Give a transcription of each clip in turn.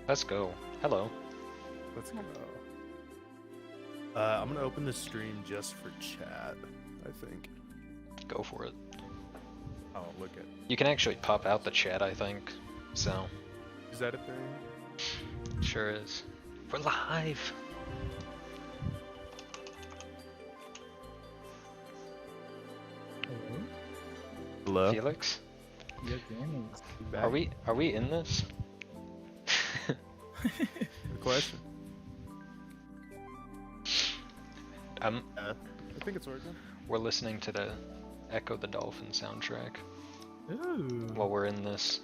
Let's go. Hello. Let's go. I'm gonna open the stream just for chat, I think. Go for it. Oh, look at. You can actually pop out the chat, I think. So, Is that a thing? sure is. We're live. Hello. Felix, Yeah, gaming. You back? are we in this? Good question. I think it's working. We're listening to the Echo the Dolphin soundtrack Ooh. while we're in this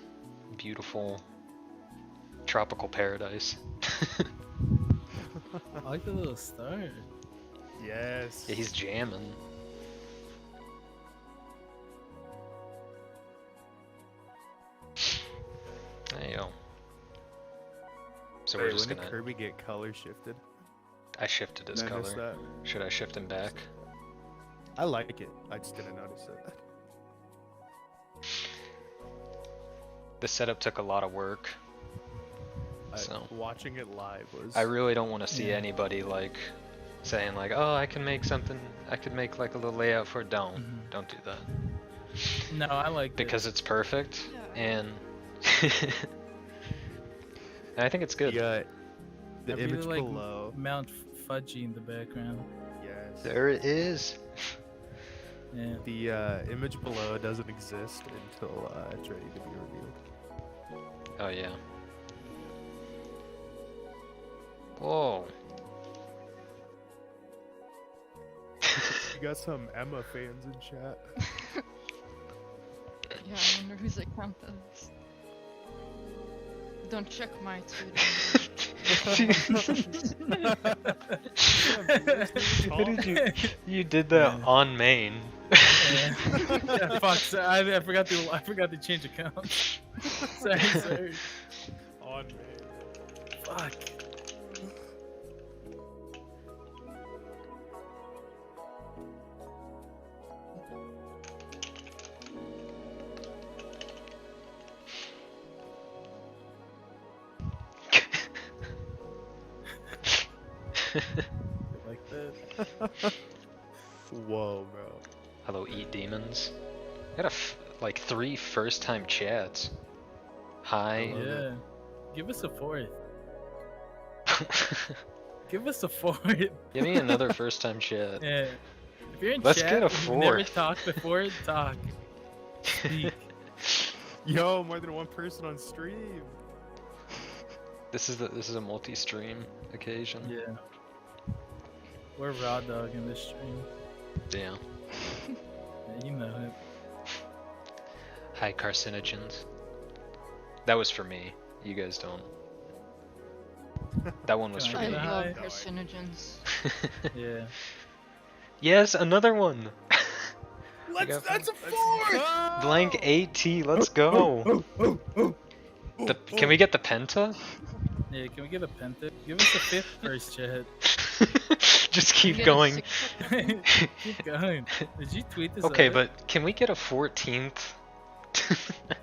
beautiful tropical paradise. I like the little star. Yes. Yeah, he's jamming. There you go. So Wait, we're just when gonna. did Kirby get color shifted? I shifted his Did I miss color. that? Should I shift him back? I like it. I just didn't notice it. The setup took a lot of work. So Watching it live was. I really don't want to see Yeah. anybody like saying like, oh, I can make something. I could make like a little layout for it. Don't do that No, I like because it's perfect Yeah. and. And I think it's good. The I really image like below. Mount Fudgy in the background. Yes. There it is. Yeah. The image below doesn't exist until it's ready to be revealed. Oh yeah. Whoa. You got some Emma fans in chat. Yeah, I wonder whose account that is. Don't check my Twitter. What did you? You did that on main. Yeah. Yeah, fuck. So I forgot to change accounts. sorry. On me. Fuck. Like that. Whoa, bro. Hello, Eat Demons. I got like 3 first-time chats. Hi. Yeah. Give us a fourth. Give us a fourth. Give me another first-time chat. Yeah. If you're in Let's chat, get a and you've never fourth. talked before, talk. Speak. Yo, more than one person on stream. This is a multi-stream occasion. Yeah. We're raw dog in this stream. Damn. Yeah, you know it. Hi, carcinogens. That was for me. You guys don't. That one was for I Hi. me. love Hi. carcinogens. Yeah. Yes, another one. That's a Oh! fourth! Blank AT. Let's go. Can we get the penta? Yeah, can we get a penta? Give us a fifth first, chat. Just keep Get a going. six- Keep going. Did you tweet this Okay, out? but can we get a 14th?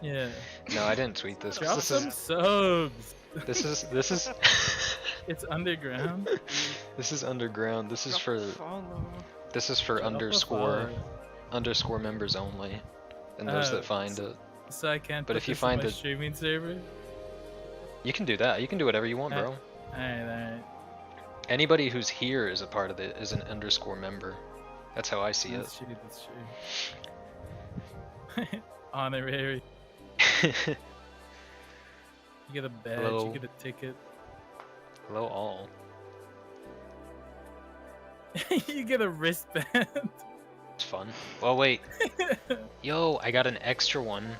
Yeah. No, I didn't tweet this. Drop This some is subs. this is It's underground. this is underground. This is Drop for a follow. Drop a underscore follow. members only, and those that find it. So I can't. But put if you this in find my it- streaming server. You can do that. You can do whatever you want, bro. Alright. Anybody who's here is a part of it, is an underscore member. That's how I see it. That's true. Honorary. You get a badge. Hello. You get a ticket. Hello all. You get a wristband. It's fun. Well, wait. Yo, I got an extra one.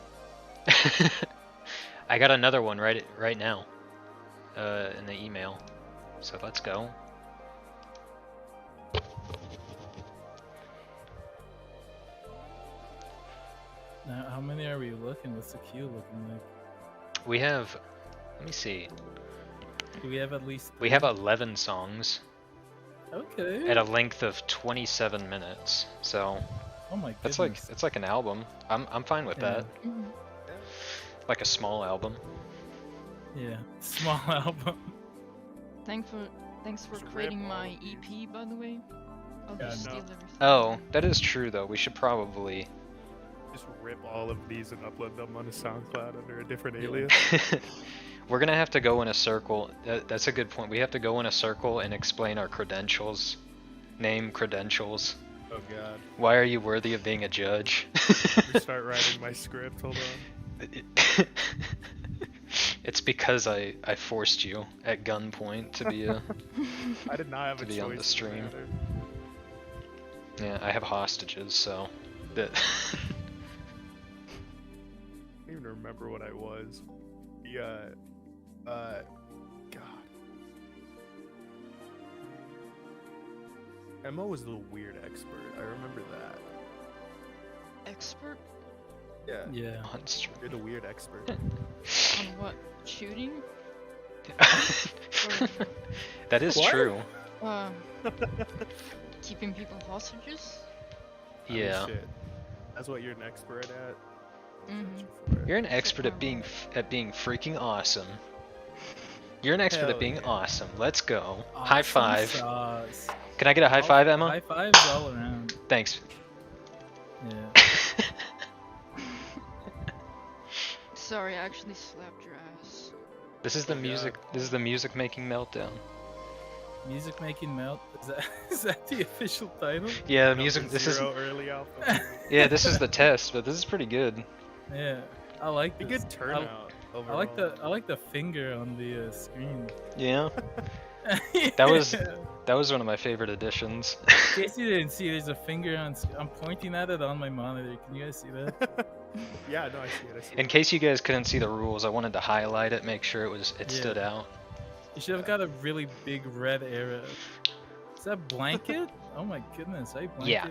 I got another one right now. In the email. So let's go. Now, how many are we looking? What's the queue looking like? We have, let me see. Do we have at least? We have 11 songs Okay. at a length of 27 minutes. So Oh my goodness. That's like it's like an album. I'm fine with Yeah. that. Mhm. Like a small album. Yeah, small album. Thanks for Just rip creating all my of these. EP, by the way. I'll Yeah, just no. steal everything. Oh, that is true though. We should probably. Just rip all of these and upload them on a SoundCloud under a different Yeah. alias. We're gonna have to go in a circle. That's a good point. We have to go in a circle and explain our credentials. Name, credentials. Oh god. Why are you worthy of being a judge? Let me start writing my script. Hold on. It's because I forced you at gunpoint to be a. I did not have To a be choice. on the in stream. matter. Yeah, I have hostages, so. That. I don't even remember what I was. Yeah. God. Emma was the weird expert. I remember that. Expert Yeah. Yeah. Monster. You're the weird expert. on what? Shooting? That is What? true. Uh, keeping people hostages? I mean, Yeah. shit. That's what you're an expert at. Mhm. For it. You're an expert at being freaking awesome. You're an expert Hell at being yeah. awesome. Let's go. High Awesome five. sauce. Can I get a high five, Emma? High fives all around. Thanks. Yeah. Sorry, I actually slapped your ass. This is the Oh, music. God. This is the music making meltdown. Music making melt. Is that the official title? Yeah, Number music. This is. zero early alpha. Yeah, this is the test, but this is pretty good. Yeah. I like A this. good turnout. I like the finger on the screen. Yeah, That was- Yeah. that was one of my favorite additions. In case you didn't see, there's a finger on. I'm pointing at it on my monitor. Can you guys see that? Yeah, no, I see it. I see In it. case you guys couldn't see the rules, I wanted to highlight it, make sure it Yeah. stood out. You should have got a really big red arrow. Is that blanket? Oh my goodness, I blanket. Yeah.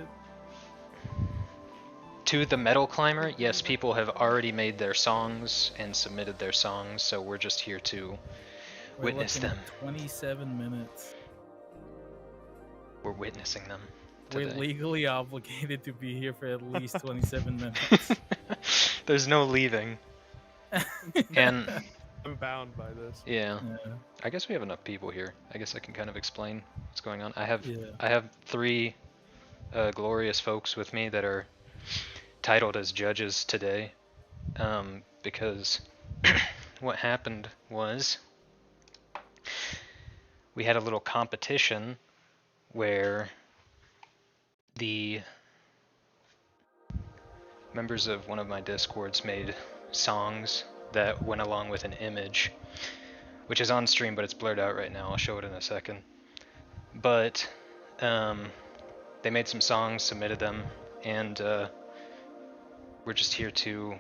To the Metal Climber, yes, people have already made their songs and submitted their songs, so we're just here to We're witness looking them. at 27 minutes. We're witnessing them We're today. legally obligated to be here for at least 27 minutes. There's no leaving. And I'm bound by this. yeah, Yeah, I guess we have enough people here. I guess I can kind of explain what's going on. I have yeah. three glorious folks with me that are titled as judges today, because what happened was we had a little competition where the members of one of my discords made songs that went along with an image, which is on stream, but it's blurred out right now. I'll show it in a second. But they made some songs, submitted them, and we're just here to,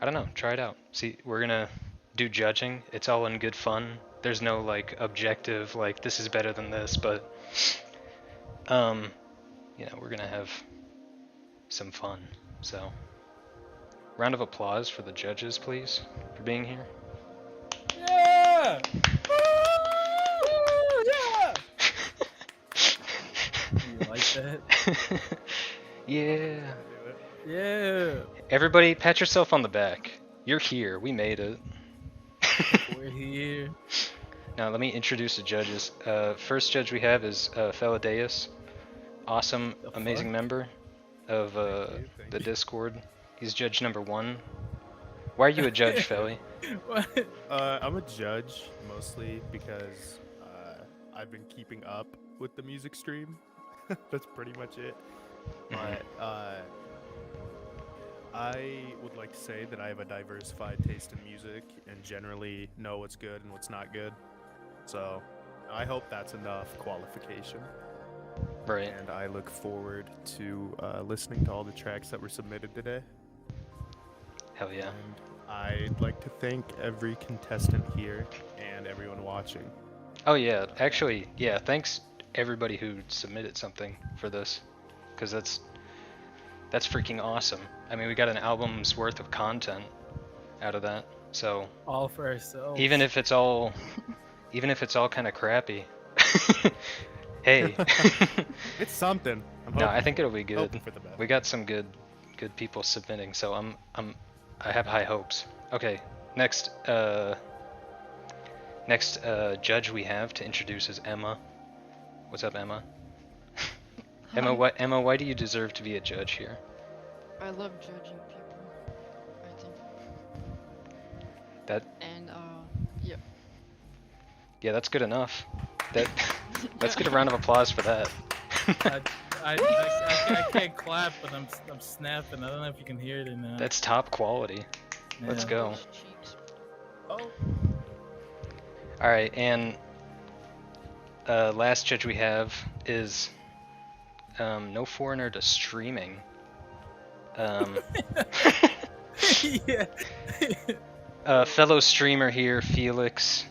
I don't know, try it out. See, we're gonna do judging. It's all in good fun. There's no like objective, like this is better than this, but you know, we're gonna have some fun. So, round of applause for the judges, please, for being here. Yeah! Yeah! You like that? Yeah. Do it. Yeah! Everybody, pat yourself on the back. You're here. We made it. We're here. Now let me introduce the judges. First judge we have is Feladeus, awesome, The amazing fuck? member of Thank the you. Discord. He's judge number 1. Why are you a judge, Feli? What? I'm a judge mostly because I've been keeping up with the music stream. That's pretty much it. Mhm. But I would like to say that I have a diversified taste in music and generally know what's good and what's not good. So I hope that's enough qualification. Right. And I look forward to listening to all the tracks that were submitted today. Hell yeah. And I'd like to thank every contestant here and everyone watching. Oh yeah, actually, yeah, thanks everybody who submitted something for this, because that's freaking awesome. I mean, we got an album's worth of content out of that. So All for ourselves. even if it's all kind of crappy, hey, It's something. I'm No, I hoping think for- it'll be good. hoping for the best. We got some good people submitting, so I have high hopes. Okay, next judge we have to introduce is Emma. What's up, Emma? Emma, Hi. why do you deserve to be a judge here? I love judging people. I think. That And yeah. Yeah, that's good enough. Let's get a round of applause for that. I can't clap, but I'm snapping. I don't know if you can hear it or not. That's top quality. Let's Yeah. go. Those cheeks. Oh, All right, and last judge we have is no foreigner to streaming. Yeah. Fellow streamer here, Felix.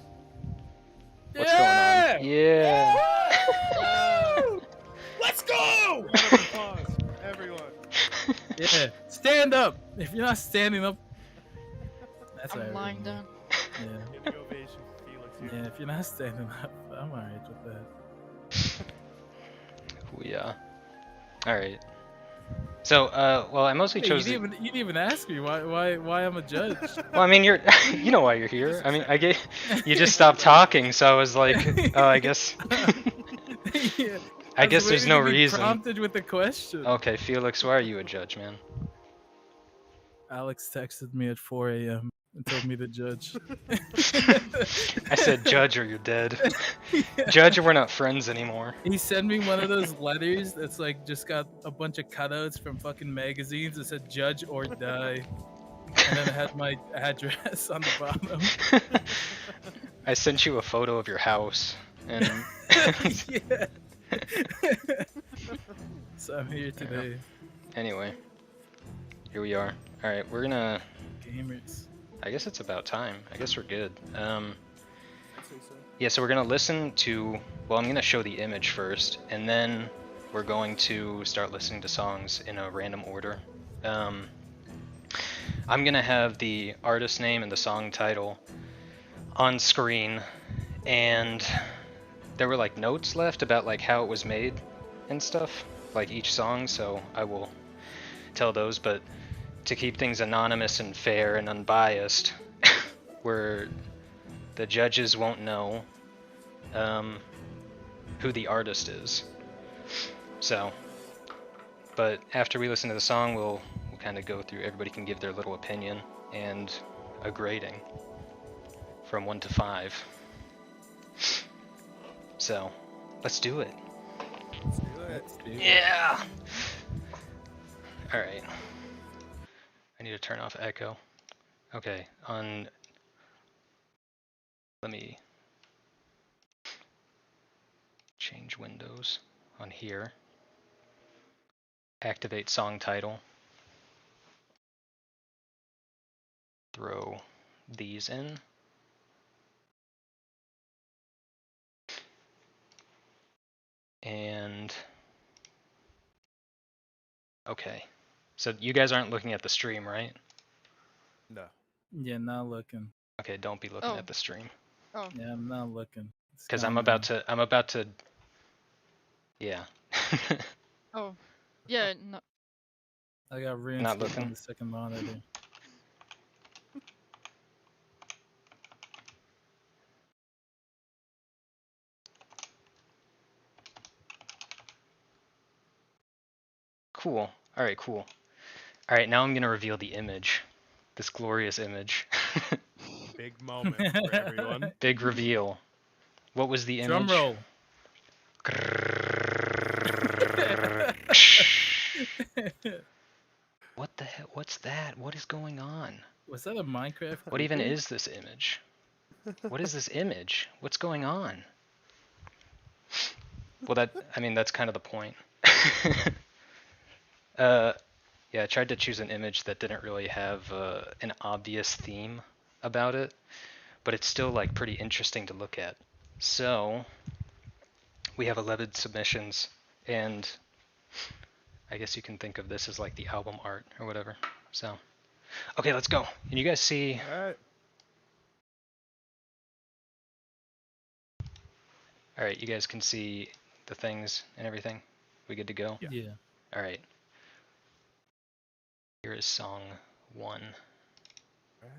What's Yeah! going on? Yeah. Let's go! round of applause, everyone. Yeah. Stand up. If you're not standing up, that's I'm alright. lying down. Yeah. Standing ovation for Felix here. Yeah. If you're not standing up, I'm alright with that. Yeah. All right. So, well, I mostly Hey, chose. you didn't even ask me why I'm a judge. Well, I mean, you know why you're here. I mean, you just stopped talking, so I was like, oh, I guess. Yeah. I was guess there's waiting no to be reason. Prompted with the question. Okay, Felix, why are you a judge, man? Alex texted me at 4 a.m. and told me to judge. I said, judge or you're dead. Judge or we're not friends anymore. He sent me one of those letters that's like just got a bunch of cutouts from fucking magazines that said "Judge or Die," and then it had my address on the bottom. I sent you a photo of your house, and Yeah. So I'm here today, anyway, here we are. All right, we're gonna. gamers. I guess it's about time. I guess we're good. I'd say so. Yeah, so we're gonna listen to. Well, I'm gonna show the image first, and then we're going to start listening to songs in a random order. I'm gonna have the artist name and the song title on screen, and there were like notes left about like how it was made and stuff, like each song. So I will tell those, but to keep things anonymous and fair and unbiased, where the judges won't know who the artist is. So, but after we listen to the song, we'll kind of go through. Everybody can give their little opinion and a grading from 1 to 5. So, let's do it. Let's do it. Let's do it. Yeah. All right. I need to turn off echo. Okay, let me change windows on here. Activate song title. Throw these in. And okay. So you guys aren't looking at the stream, right? No. Yeah, not looking. Okay, don't be looking Oh. at the stream. Oh. Yeah, I'm not looking. It's Because gone I'm about to yeah. Oh. Yeah. No. now. I got RuneScape Not looking. on the second monitor. Cool. Alright, cool. Alright, now I'm gonna reveal the image. This glorious image. Big moment for everyone. Big reveal. What was the image? Drum roll. What the hell? What's that? What is going on? Was that a Minecraft? What even creeper? is this image? What is this image? What's going on? Well, I mean, that's kind of the point. Yeah, I tried to choose an image that didn't really have an obvious theme about it, but it's still like pretty interesting to look at. So, we have 11 submissions, and I guess you can think of this as like the album art or whatever. So, okay, let's go. Can you guys see? Alright. All right, you guys can see the things and everything. We good to go? Yeah. Yeah. All right. Here is song 1. Alright.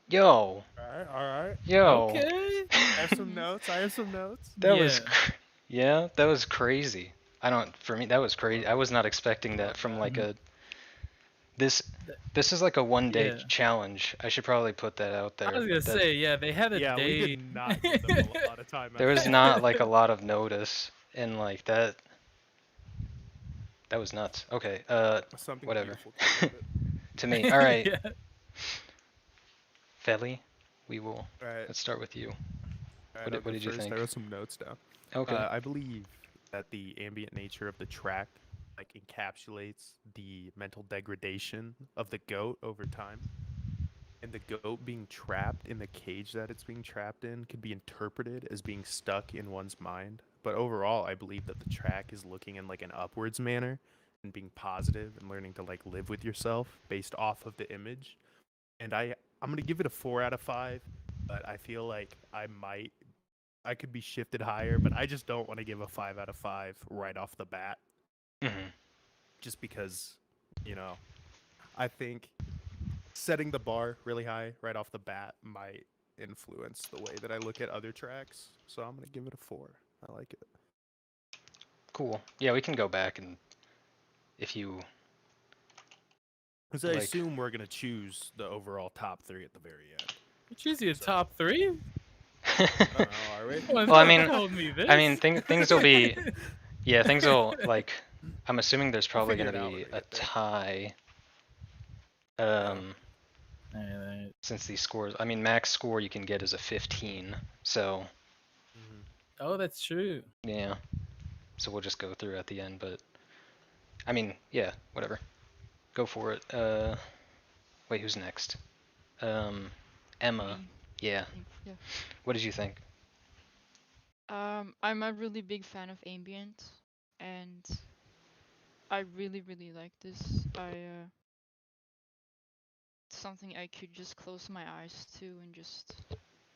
Yo, Alright. yo. Okay. I have some notes. That was, Yeah. yeah, that was crazy. For me, that was crazy. I was not expecting that from like Mhm. a, this is like a 1-day Yeah. challenge. I should probably put that out I there. was gonna that say, yeah, they had a Yeah, we day. did not give them a lot of time. there at was all. not like a lot of notice, and like that was nuts. Okay, Something whatever. beautiful came of it. To me. All right, Yeah. Feli, let's Alright. start with you. Alright, I'll What go did you first. think? I wrote some notes down. Okay. I believe that the ambient nature of the track like encapsulates the mental degradation of the goat over time. And the goat being trapped in the cage that it's being trapped in could be interpreted as being stuck in one's mind. But overall, I believe that the track is looking in like an upwards manner and being positive and learning to like live with yourself based off of the image. And I'm gonna give it a 4 out of 5, but I feel like I could be shifted higher, but I just don't want to give a 5 out of 5 right off the bat, Hmm. just because, you know, I think setting the bar really high right off the bat might influence the way that I look at other tracks. So I'm gonna give it a 4. I like it. Cool. Yeah, we can go back and if you Because I like. assume we're gonna choose the overall top 3 at the very end. You choose your So- top 3? I don't know, are we? Well, Well, I no one mean- told me this. I mean, things will be. Yeah, things will like. I'm assuming there's We'll probably figure gonna it out be when we a get there. tie. Alright. Since these scores, I mean, max score you can get is a 15. So Mhm. Oh, that's true. yeah. So we'll just go through at the end, but I mean, yeah, whatever. Go for it. Wait, who's next? Emma. Me, Yeah. I think, yeah. What did you think? I'm a really big fan of ambient, and I really like this. It's something I could just close my eyes to and just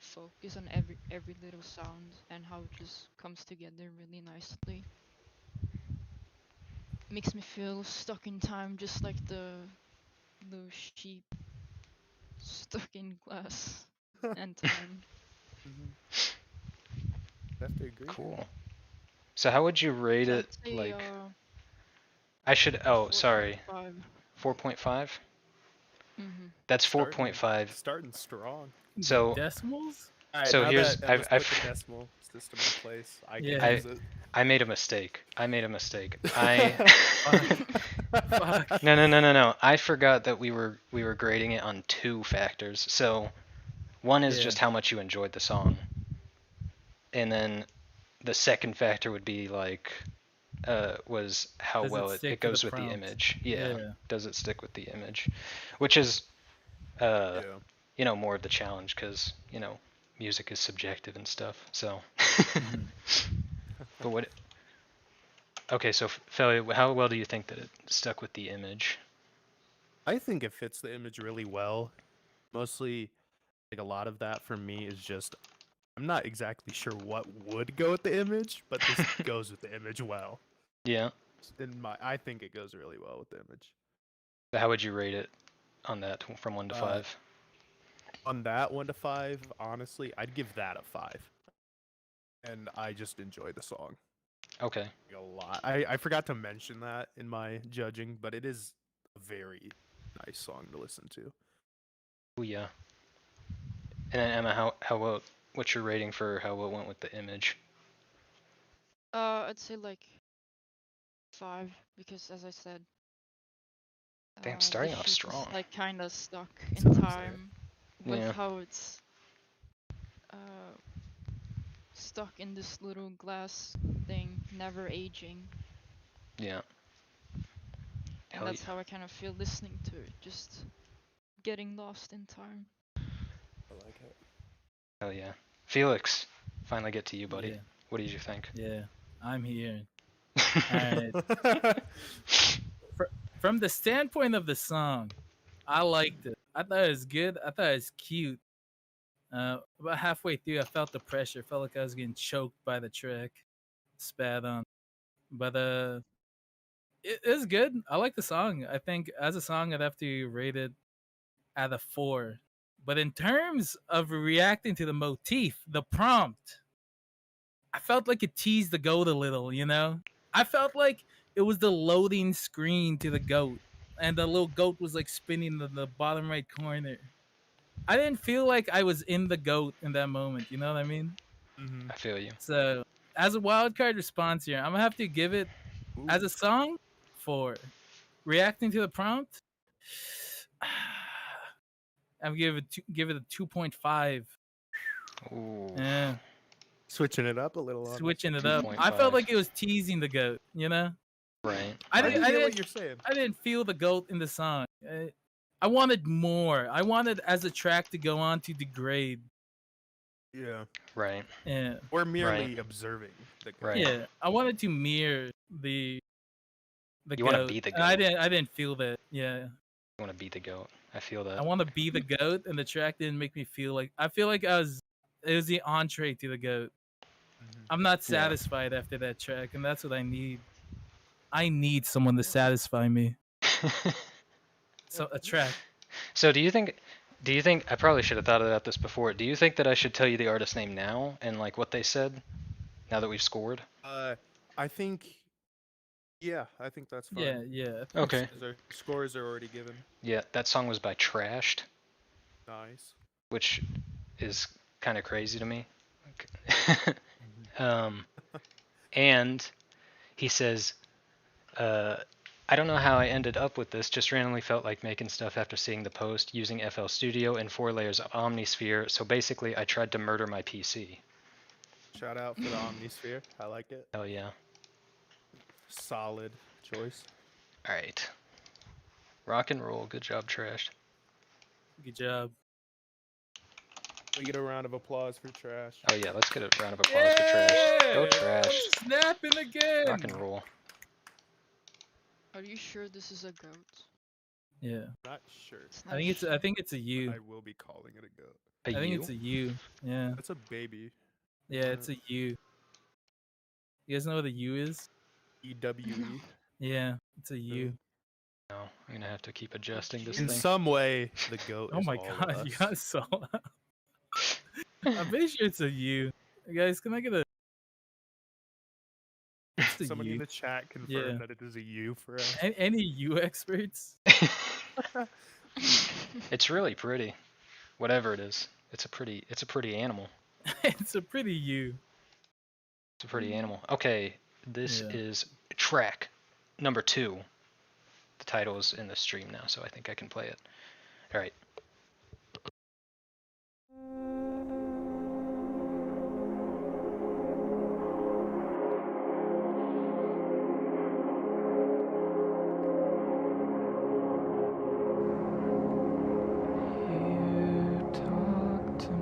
focus on every little sound and how it just comes together really nicely. Makes me feel stuck in time, just like the sheep stuck in glass and time. Mhm. Have to agree. Cool. So how would you rate I'd it? say Like, I should. Oh, sorry. 4.5. 4.5. Mm-hmm. That's Starting 4.5. starting strong. So Decimals? All right, So now here's- that I've- Emma's put I've- the decimal system in place, I Yeah. can use it. I made a mistake. I Fuck. No. I forgot that we were grading it on 2 factors. So one is Yeah. just how much you enjoyed the song, and then the second factor would be like was how Does it well stick it to the goes with the prompt? image. Yeah. Yeah. Does it stick with the image? Which is Yeah. you know, more of the challenge because you know music is subjective and stuff. So but what? Okay, so Felly, how well do you think that it stuck with the image? I think it fits the image really well. Mostly, like a lot of that for me is just I'm not exactly sure what would go with the image, but this goes with the image well. Yeah. I think it goes really well with the image. So how would you rate it on that from 1 to 5? On that 1 to 5, honestly, I'd give that a 5. And I just enjoy the song Okay. a lot. I forgot to mention that in my judging, but it is a very nice song to listen to. Ooh, yeah. And then Emma, how well? What's your rating for how well it went with the image? I'd say like 5 because, as I said, Damn, the starting off sheep is, strong. like kind of stuck That's in what I'm saying. time with Yeah. how it's stuck in this little glass thing, never aging, Yeah. and Hell that's yeah. how I kind of feel listening to it, just getting lost in time. I like it. Hell yeah. Felix, finally get to you, buddy. Yeah. What did you think? Yeah. I'm here. Alright. From the standpoint of the song, I liked it. I thought it was good. I thought it was cute. About halfway through, I felt the pressure. Felt like I was getting choked by the track, spat on. But it's good. I like the song. I think as a song, I'd have to rate it at a 4. But in terms of reacting to the motif, the prompt, I felt like it teased the goat a little. You know, I felt like it was the loading screen to the goat, and the little goat was like spinning in the bottom right corner. I didn't feel like I was in the goat in that moment. You know what I mean? Mhm. I feel you. So, as a wild card response here, I'm gonna have to give it as a song 4. Reacting to the prompt, I'm give it a 2.5. Ooh. Yeah, Switching it up a little. On switching it up. 2.5. I felt like it was teasing the goat. You know, Right. I I didn't. get what you're saying. I didn't feel the goat in the song. I wanted more. I wanted as a track to go on to degrade. Yeah. Right. Yeah, Or merely observing the goat. Right. yeah. I wanted to mirror the You wanna goat. be the and I goat. didn't feel that. Yeah. I want to be the goat. I feel that. I want to be the goat, and the track didn't make me feel like. I feel like it was the entree to the goat. Mhm. I'm not Yeah. satisfied after that track, and that's what I need. I need someone to satisfy me. So a track. So do you think I probably should have thought about this before. Do you think that I should tell you the artist name now and like what they said now that we've scored? I think. Yeah, I think that's fine. Yeah, yeah. Okay. Because our scores are already given. Yeah, that song was by Trashed, Nice. which is kind of crazy to me. And he says, I don't know how I ended up with this, just randomly felt like making stuff after seeing the post, using FL Studio and 4 layers of Omnisphere, so basically I tried to murder my PC. Shout out for the Omnisphere. I like it. Hell yeah. Solid choice. Alright. Rock and roll, good job, Trashed. Good job. We get a round of applause for Trash. Oh yeah, let's get a round of applause for Trash. Go Yeah! Trash. Snapping again. Rock and roll. Are you sure this is a goat? Yeah. Not sure. It's I not think it's sh- I think it's a U. I will be calling it a goat. A I think U? it's a U. Yeah. That's a baby. Yeah, it's a U. You guys know what a U is? EWE. Yeah, it's a U. No, I'm gonna have to keep adjusting this In thing. some way, the goat Oh is my all of god, you us. guys saw that? I'm pretty sure it's a U. Guys, can I get a it's a Somebody in U. the chat Yeah. confirmed that it is a U for us. Any U experts? It's really pretty. Whatever it is. It's a pretty animal. It's a pretty U. It's a pretty animal. Okay, this Yeah. is track number 2. The title is in the stream now, so I think I can play it. All right. You talk to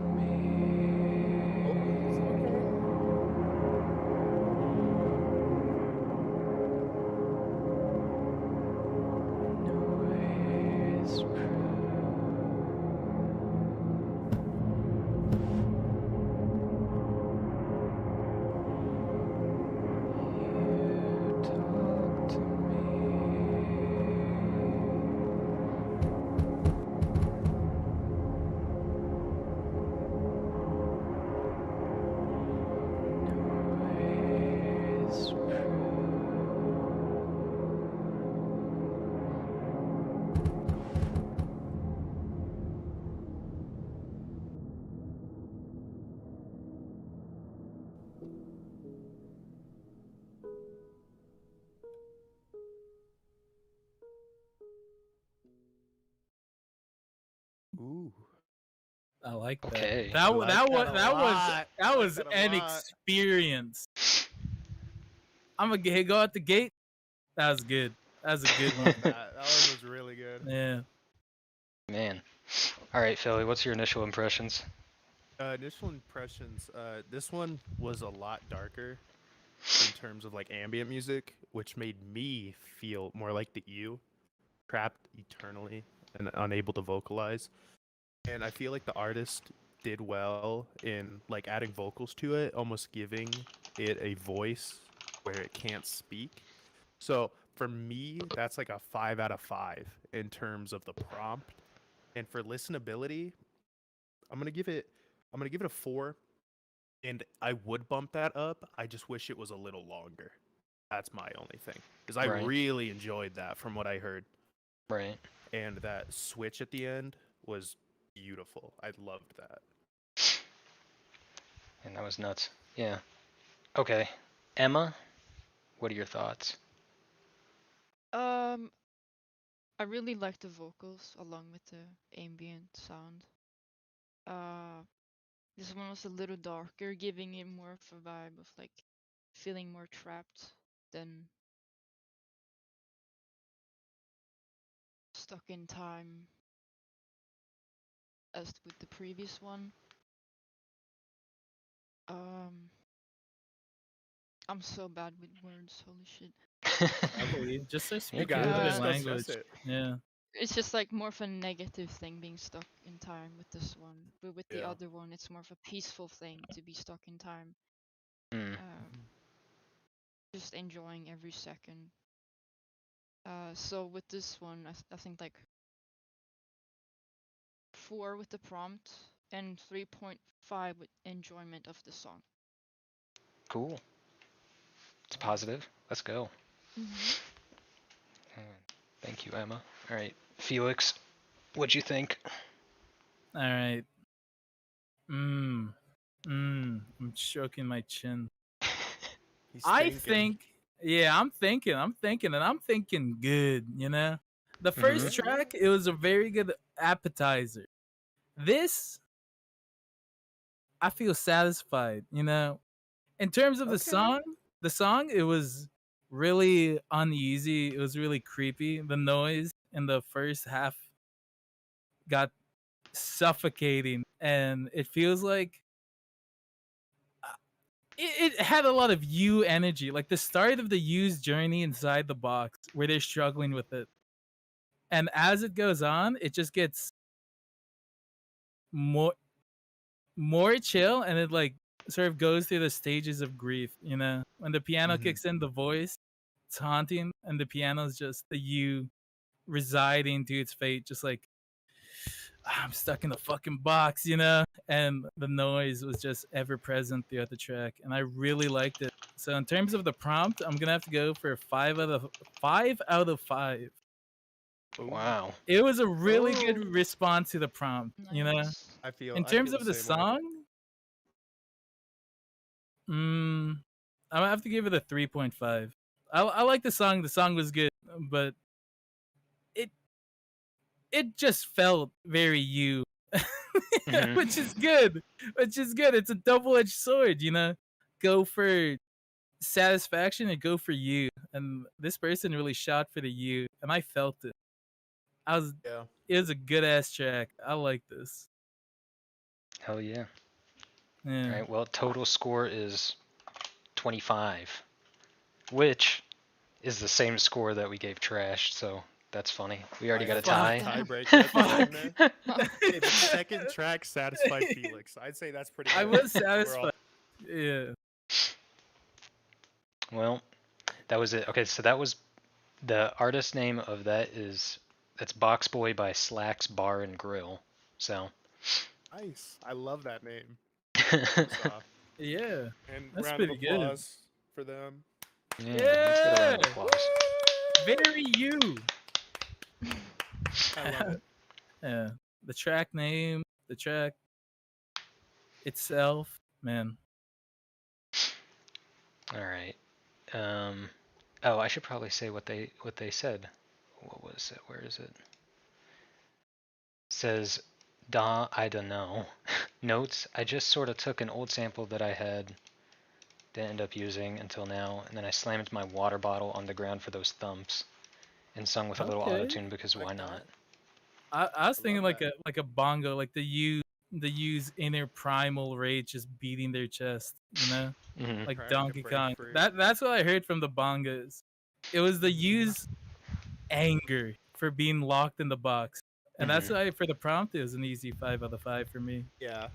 Ooh. I like that. Okay. That I wa- like that was that a that was lot. I that like was that a an lot. experience. I'm gonna go at the gate. That was good. That was a good one. That one was really good. Yeah. Man. All right, Philly, what's your initial impressions? Initial impressions. This one was a lot darker in terms of like ambient music, which made me feel more like the you, trapped eternally and unable to vocalize. And I feel like the artist did well in like adding vocals to it, almost giving it a voice where it can't speak. So for me, that's like a 5 out of 5 in terms of the prompt. And for listenability, I'm gonna give it a 4. And I would bump that up. I just wish it was a little longer. That's my only thing. Because I Right. really enjoyed that from what I heard. Right. And that switch at the end was beautiful. I loved that. And that was nuts. Yeah. Okay. Emma, what are your thoughts? I really like the vocals along with the ambient sound. This one was a little darker, giving it more of a vibe of like feeling more trapped than stuck in time as with the previous one. I'm so bad with words, holy shit. I believe. Just say speak got your it. native Just language. discuss it. Yeah. It's just like more of a negative thing being stuck in time with this one, but with the Yeah. other one, it's more of a peaceful thing to be stuck in time. Mm. Just enjoying every second. So with this one, I think like 4 with the prompt and 3.5 with enjoyment of the song. Cool. It's positive. Let's go. Mm-hmm. Thank you, Emma. All right, Felix, what'd you think? All right. I'm stroking my chin. He's I thinking. think, yeah, I'm thinking, and I'm thinking good, you know? The first track, it was a very good appetizer. This, I feel satisfied, you know? In terms of the song, it was really uneasy. It was really creepy. The noise in the first half got suffocating, and it feels like it had a lot of you energy, like the start of the U's journey inside the box where they're struggling with it. And as it goes on, it just gets more chill, and it like sort of goes through the stages of grief. You know, when the piano Mhm. kicks in, the voice, it's haunting, and the piano's just the you residing to its fate, just like I'm stuck in the fucking box, you know? And the noise was just ever present throughout the track, and I really liked it. So in terms of the prompt, I'm gonna have to go for 5 out of 5. Wow. It was a really good Oh. response to the prompt, you know? Nice. I feel. In I terms feel of the same way. song, I'm gonna have to give it a 3.5. I like the song. The song was good, but it just felt very you, Mhm. which is good. Which is good. It's a double-edged sword, you know. Go for satisfaction and go for you. And this person really shot for the you, and I felt it. I was. Yeah. It was a good ass track. I like this. Hell yeah. Yeah. All right. Well, total score is 25, which is the same score that we gave Trash. So that's funny. We already got a tie. Tiebreaker at the Fuck. end there. Hey, the second track satisfied Felix. I'd say that's pretty good. I was overall. satisfied. Yeah. Well, that was it. Okay, so that was the artist name of that's Box Boy by Slacks Bar and Grill. So Nice. I love that name. yeah, First off. Yeah. And That's round of pretty good. applause for them. let's get a round of applause. Very you. I love it. Yeah. The track name, the track itself, man. All right. Oh, I should probably say what they said. What was it? Where is it? Says, I don't know. Notes, I just sort of took an old sample that I had, didn't end up using until now, and then I slammed my water bottle on the ground for those thumps, and sung with a little Okay. autotune because why Like not? I was I thinking love like a bongo, like the use inner primal rage just beating their chest, you know? Mhm. Like Trying to Donkey break Kong. free. That's what I heard from the bongos. It was the use anger for being locked in the box. And that's Mhm. why for the prompt it was an easy 5 out of 5 for me. Yeah.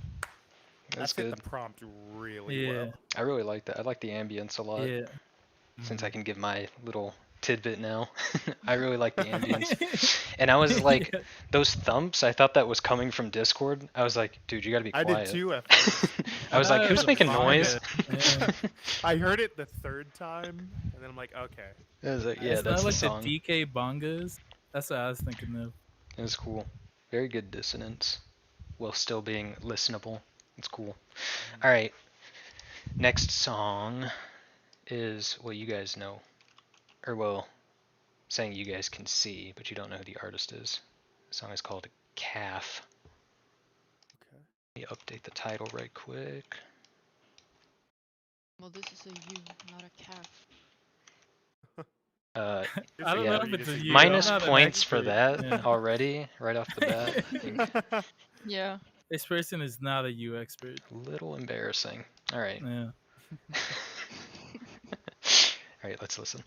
That's That fit good. the prompt really Yeah. well. I really like that. I like the ambience a lot. Yeah. Since Mhm. I can give my little tidbit now. I really like the ambience. And I was like, Yeah. those thumps, I thought that was coming from Discord. I was like, dude, you gotta be I quiet. did too at first. I was like, thought it who's was a making bongo. noise? Yeah. I heard it the third time, and then I'm like, okay. I was like, yeah, It's that's not the like song. the DK bongos. That's what I was thinking of. It was cool. Very good dissonance while still being listenable. It's cool. All right. Next song is what you guys know. Or, well, saying you guys can see, but you don't know who the artist is. The song is called Calf. Okay. Let me update the title right quick. Well, this is a you, not a calf. I don't yeah. know if it's a you. Minus I'm not an points for expert. that Yeah. already, right off the bat. I think Yeah. This person is not a you expert. a little embarrassing. All right. Yeah. All right, let's listen.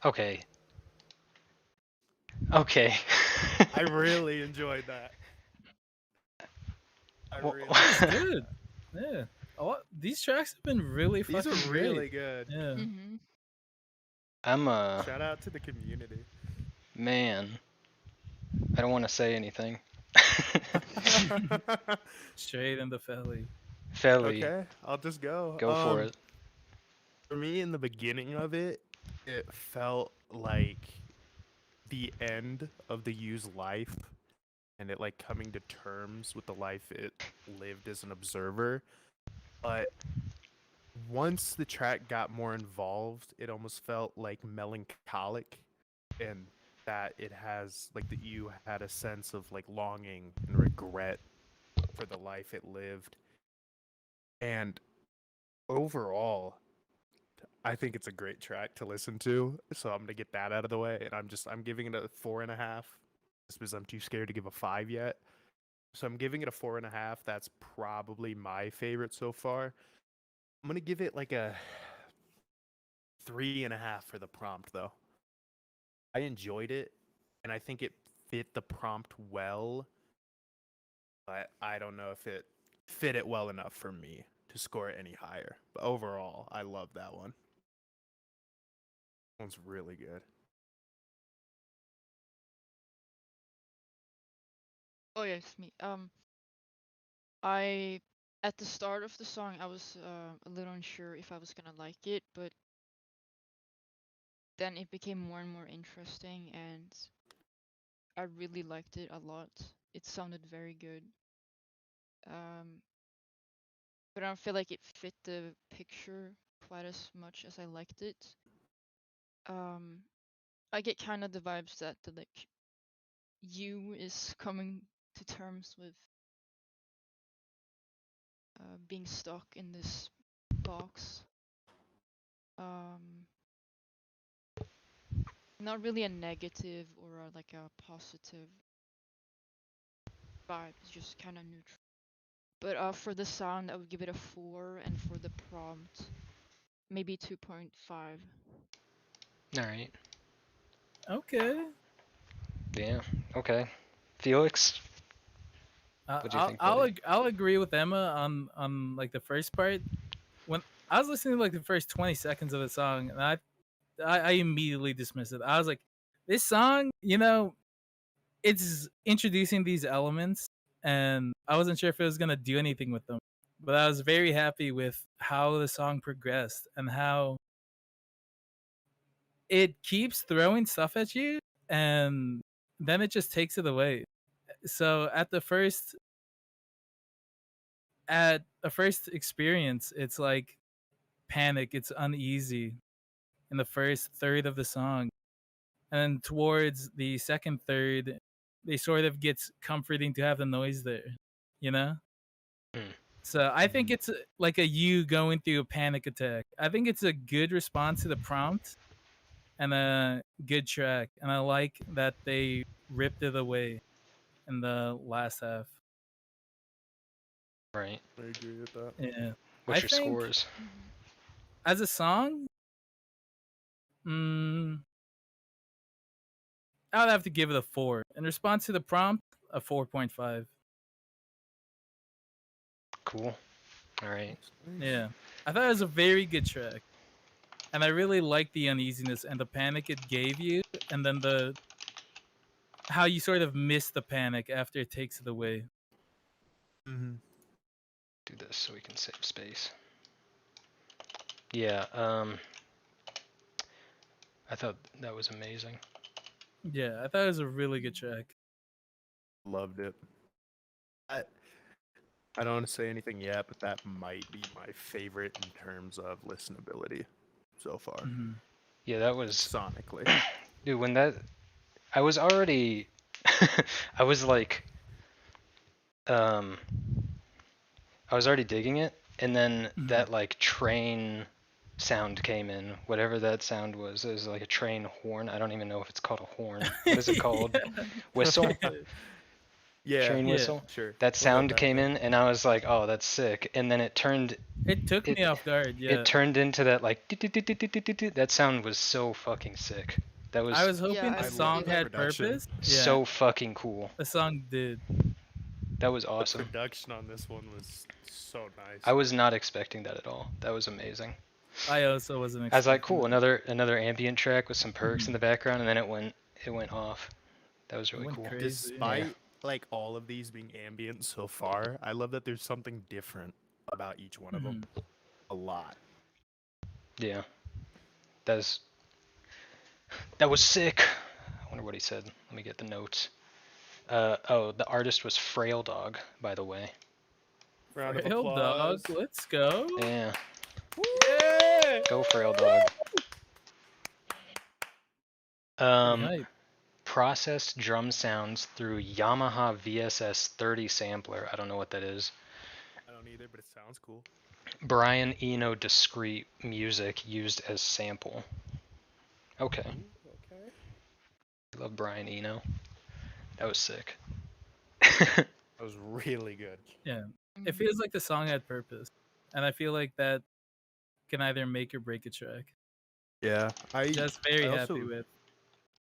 Okay. Okay. I really enjoyed that. I Well- really. It's good. Yeah. These tracks have been really These fucking are really great. good. Yeah. Mm-hmm. I'm Shout out to the community. man. I don't want to say anything. Straight in the belly. Felly, Okay, I'll just go. go for it. For me, in the beginning of it, it felt like the end of the U's life, and it like coming to terms with the life it lived as an observer. But once the track got more involved, it almost felt like melancholic, and that it has like the U had a sense of like longing and regret for the life it lived. And overall, I think it's a great track to listen to. So I'm gonna get that out of the way, and I'm giving it a 4.5, just because I'm too scared to give a 5 yet. So I'm giving it a 4.5. That's probably my favorite so far. I'm gonna give it like a 3.5 for the prompt though. I enjoyed it, and I think it fit the prompt well, but I don't know if it fit it well enough for me to score it any higher. But overall, I love that one. That one's really good. Oh yes, me. I at the start of the song I was a little unsure if I was gonna like it, but then it became more and more interesting, and I really liked it a lot. It sounded very good. Um, but I don't feel like it fit the picture quite as much as I liked it. Um, I get kind of the vibes that the like you is coming to terms with being stuck in this box. Um, not really a negative or like a positive vibe. It's just kind of neutral. But for the sound, I would give it a 4, and for the prompt, maybe 2.5. All right. Okay. Yeah. Okay. Felix, what do you think, buddy? I'll agree with Emma on like the first part. When I was listening to like the first 20 seconds of the song, and I immediately dismissed it. I was like, this song, it's introducing these elements, and I wasn't sure if it was gonna do anything with them. But I was very happy with how the song progressed and how it keeps throwing stuff at you, and then it just takes it away. So at a first experience, it's like panic, it's uneasy in the first third of the song. And then towards the second third, they sort of gets comforting to have the noise there, you know? Hmm. So I think it's like a you going through a panic attack. I think it's a good response to the prompt and a good track. And I like that they ripped it away in the last half. Right. I agree with that. Yeah. What's I your think scores? as a song, mm, I would have to give it a 4. In response to the prompt, a 4.5. Cool. All right. Yeah. I thought it was a very good track. And I really liked the uneasiness and the panic it gave you, and then the how you sort of miss the panic after it takes it away. Mm-hmm. Do this so we can save space. Yeah. I thought that was amazing. Yeah, I thought it was a really good track. Loved it. I don't want to say anything yet, but that might be my favorite in terms of listenability so far. Hmm. Yeah, that was Sonically. dude. When that, I was already, I was like, I was already digging it, and then Mhm. that like train sound came in. Whatever that sound was, it was like a train horn. I don't even know if it's called a horn. What is it called? Whistle. Yeah. train Yeah. whistle. Sure. That We'll let sound that came go. in, and I was like, "Oh, that's sick." And then it turned It took It- me off guard. Yeah. it turned into that like that sound was so fucking sick. That I was was hoping Yeah, the I love song the had production. purpose. Yeah. so fucking cool. The song did. That was The awesome. production on this one was so nice. I was not expecting that at all. That was amazing. I also wasn't. I was like, expecting cool, that. another ambient track with some perks in the background, and then it went off. That was It really went cool. crazy. Despite like all of these being ambient so far, I love that there's something different about each one of them. A lot. Yeah. That was sick. I wonder what he said. Let me get the notes. Oh, the artist was Frail Dog, by the way. Round of Frail applause. Dog, let's go. Yeah. Yeah. Go Frail Dog. Pretty hype. Processed drum sounds through Yamaha VSS 30 sampler. I don't know what that is. I don't either, but it sounds cool. Brian Eno discrete music used as sample. Okay. Okay. I love Brian Eno. That was sick. That was really good. Yeah. Mm-hmm. It feels like the song had purpose, and I feel like that can either make or break a track. Yeah. Just very I happy also- with.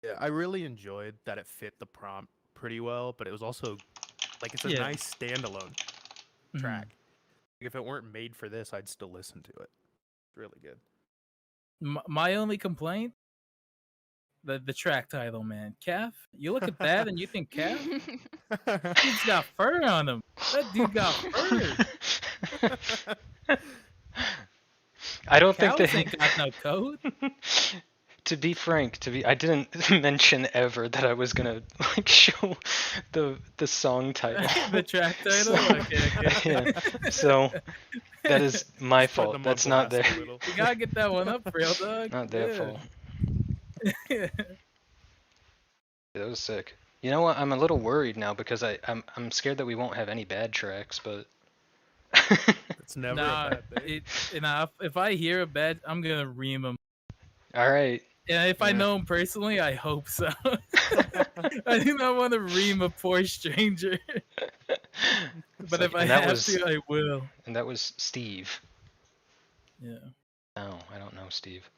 Yeah, I really enjoyed that it fit the prompt pretty well, but it was also like it's a Yeah. nice standalone Mhm. track. Like, if it weren't made for this, I'd still listen to it. It's really good. My only complaint, the track title, man. Calf. You look at that and you think calf. Dude's got fur on him. That dude got fur. I don't think Cows they. ain't got no coat. To be frank, I didn't mention ever that I was gonna like show the song title. The track title. So- Okay. Yeah. So that is my Just putting fault. them on That's not blast a their little. You gotta get that one up, real dog. not their Yeah. fault. That was sick. You know what? I'm a little worried now because I'm scared that we won't have any bad tracks, but It's never Nah, a bad thing. if I hear a bad, I'm gonna ream him. all right. And if I Yeah. know him personally, I hope so. I do not want to ream a poor stranger, It's but like- if I and that have was to, I will. and that was Steve. Yeah. No, I don't know Steve.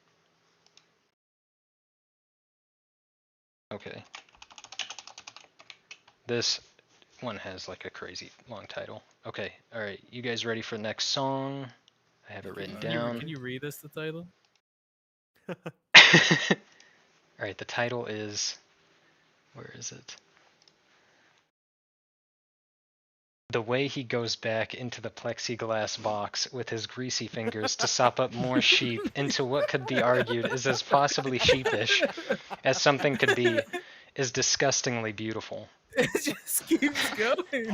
Okay. This one has like a crazy long title. Okay, alright, you guys ready for the next song? I have it written down. Can you read us the title? Alright, the title is. Where is it? The way he goes back into the plexiglass box with his greasy fingers to sop up more sheep into what could be argued is as possibly sheepish as something could be, is disgustingly beautiful. It just keeps going.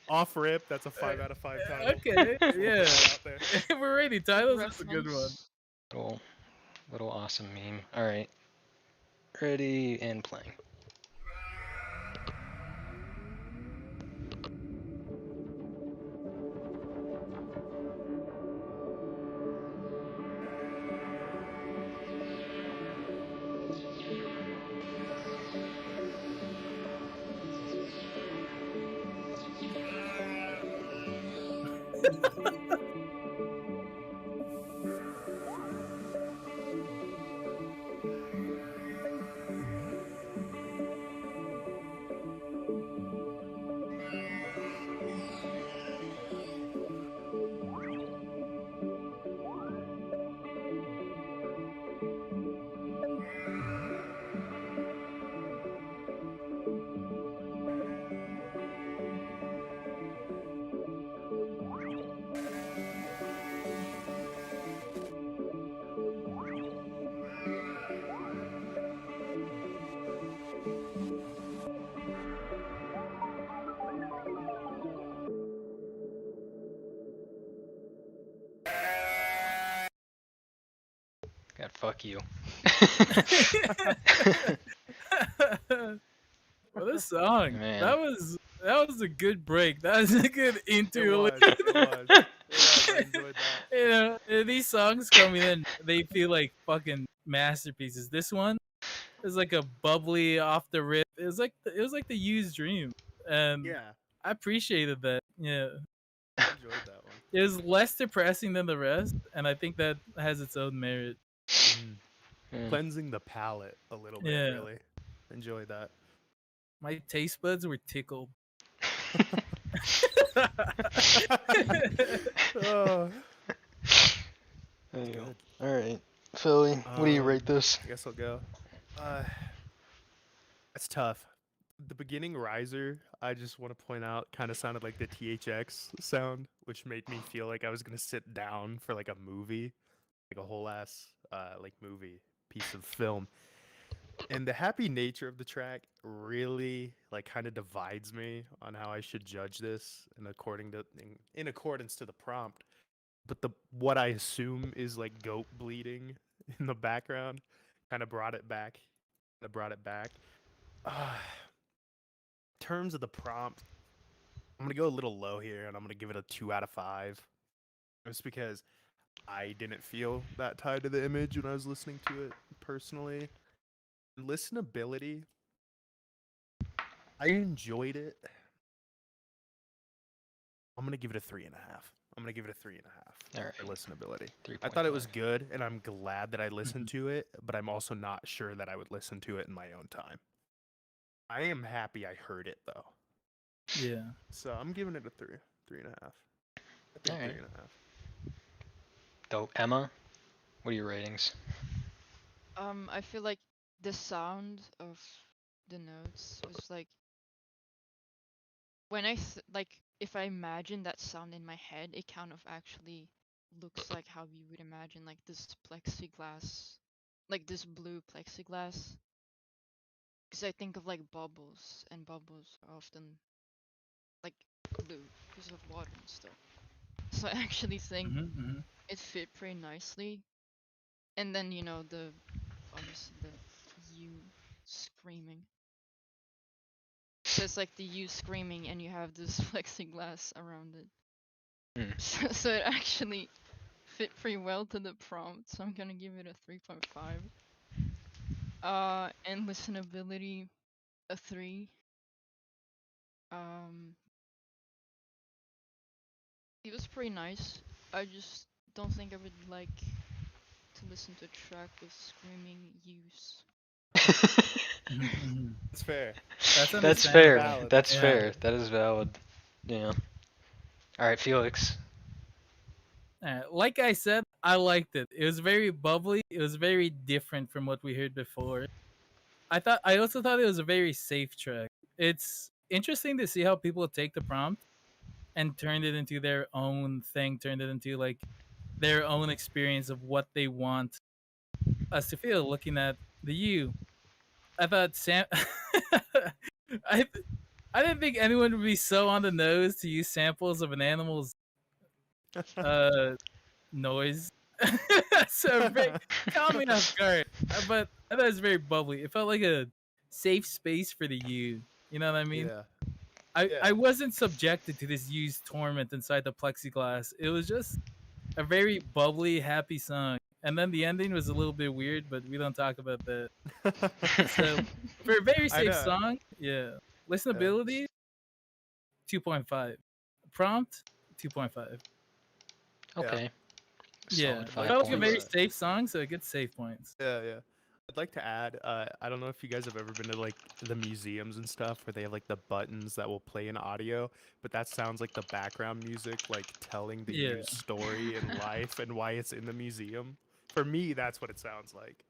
off rip. That's a 5 out of 5 title. Okay, yeah. Out there. We're ready. Titles. That's a good one. Reference. Little awesome meme. Alright. Ready and playing. God, fuck you. What a song! Man. That was a good break. That was a good It interlude. was. It was. It was. I enjoyed that. You know, these songs coming in, they feel like fucking masterpieces. This one is like a bubbly off the rip. It was like the used dream. and Yeah, I appreciated that. Yeah, I enjoyed that one. it was less depressing than the rest, and I think that has its own merit. Yeah. Cleansing the palate a little bit, Yeah. really. Enjoyed that. My taste buds were tickled. Oh, There you go. good. All right, Philly, what do you rate Um, this? I guess I'll go. Uh, it's tough. The beginning riser, I just want to point out, kind of sounded like the THX sound, which made me feel like I was gonna sit down for like a movie, like a whole ass like movie piece of film. And the happy nature of the track really like kind of divides me on how I should judge this and in accordance to the prompt. But the what I assume is like goat bleeding in the background kind of brought it back. That brought it back. In terms of the prompt, I'm gonna go a little low here, and I'm gonna give it a 2 out of 5. Just because I didn't feel that tied to the image when I was listening to it personally. Listenability, I enjoyed it. I'm gonna give it a 3.5. I'm gonna give it a 3.5 All right, for listenability. 3.5. I thought it was good, and I'm glad that I listened to it, but I'm also not sure that I would listen to it in my own time. I am happy I heard it though, Yeah. so I'm giving it a 3.5. I think Alright. 3.5. So Emma, what are your ratings? I feel like the sound of the notes was like when like if I imagine that sound in my head, it kind of actually looks like how you would imagine like this plexiglass, like this blue plexiglass. Because I think of like bubbles, and bubbles are often like blue because of water and stuff. So I actually think Mm-hmm. it fit pretty nicely. And then the obviously the you screaming. So it's like the you screaming, and you have this plexiglass around it. Hmm. So it actually fit pretty well to the prompt. So I'm gonna give it a 3.5. And listenability, a 3. Um, it was pretty nice. I just don't think I would like to listen to a track with screaming use. Mm-hmm. That's fair. That's That's fair. understandable. Valid. That's Yeah. fair. That is valid. Yeah. All right, Felix. Like I said, I liked it. It was very bubbly. It was very different from what we heard before. I also thought it was a very safe track. It's interesting to see how people take the prompt and turned it into their own thing, turned it into like their own experience of what they want us to feel looking at the U. I thought I I didn't think anyone would be so on the nose to use samples of an animal's noise. So very caught me off guard. But I thought it was very bubbly. It felt like a safe space for the U. You know what I mean? Yeah. I Yeah. wasn't subjected to this used torment inside the plexiglass. It was just a very bubbly, happy song. And then the ending was a little bit weird, but we don't talk about that. So for a very I safe know. song, yeah. Listenability, 2.5. Prompt, 2.5. Okay. Yeah. Solid It 5 felt like a points. very safe song, so it gets safe points. Yeah. I'd like to add, I don't know if you guys have ever been to like the museums and stuff where they have like the buttons that will play in audio, but that sounds like the background music, like telling the Yeah. used story and life and why it's in the museum. For me, that's what it sounds like.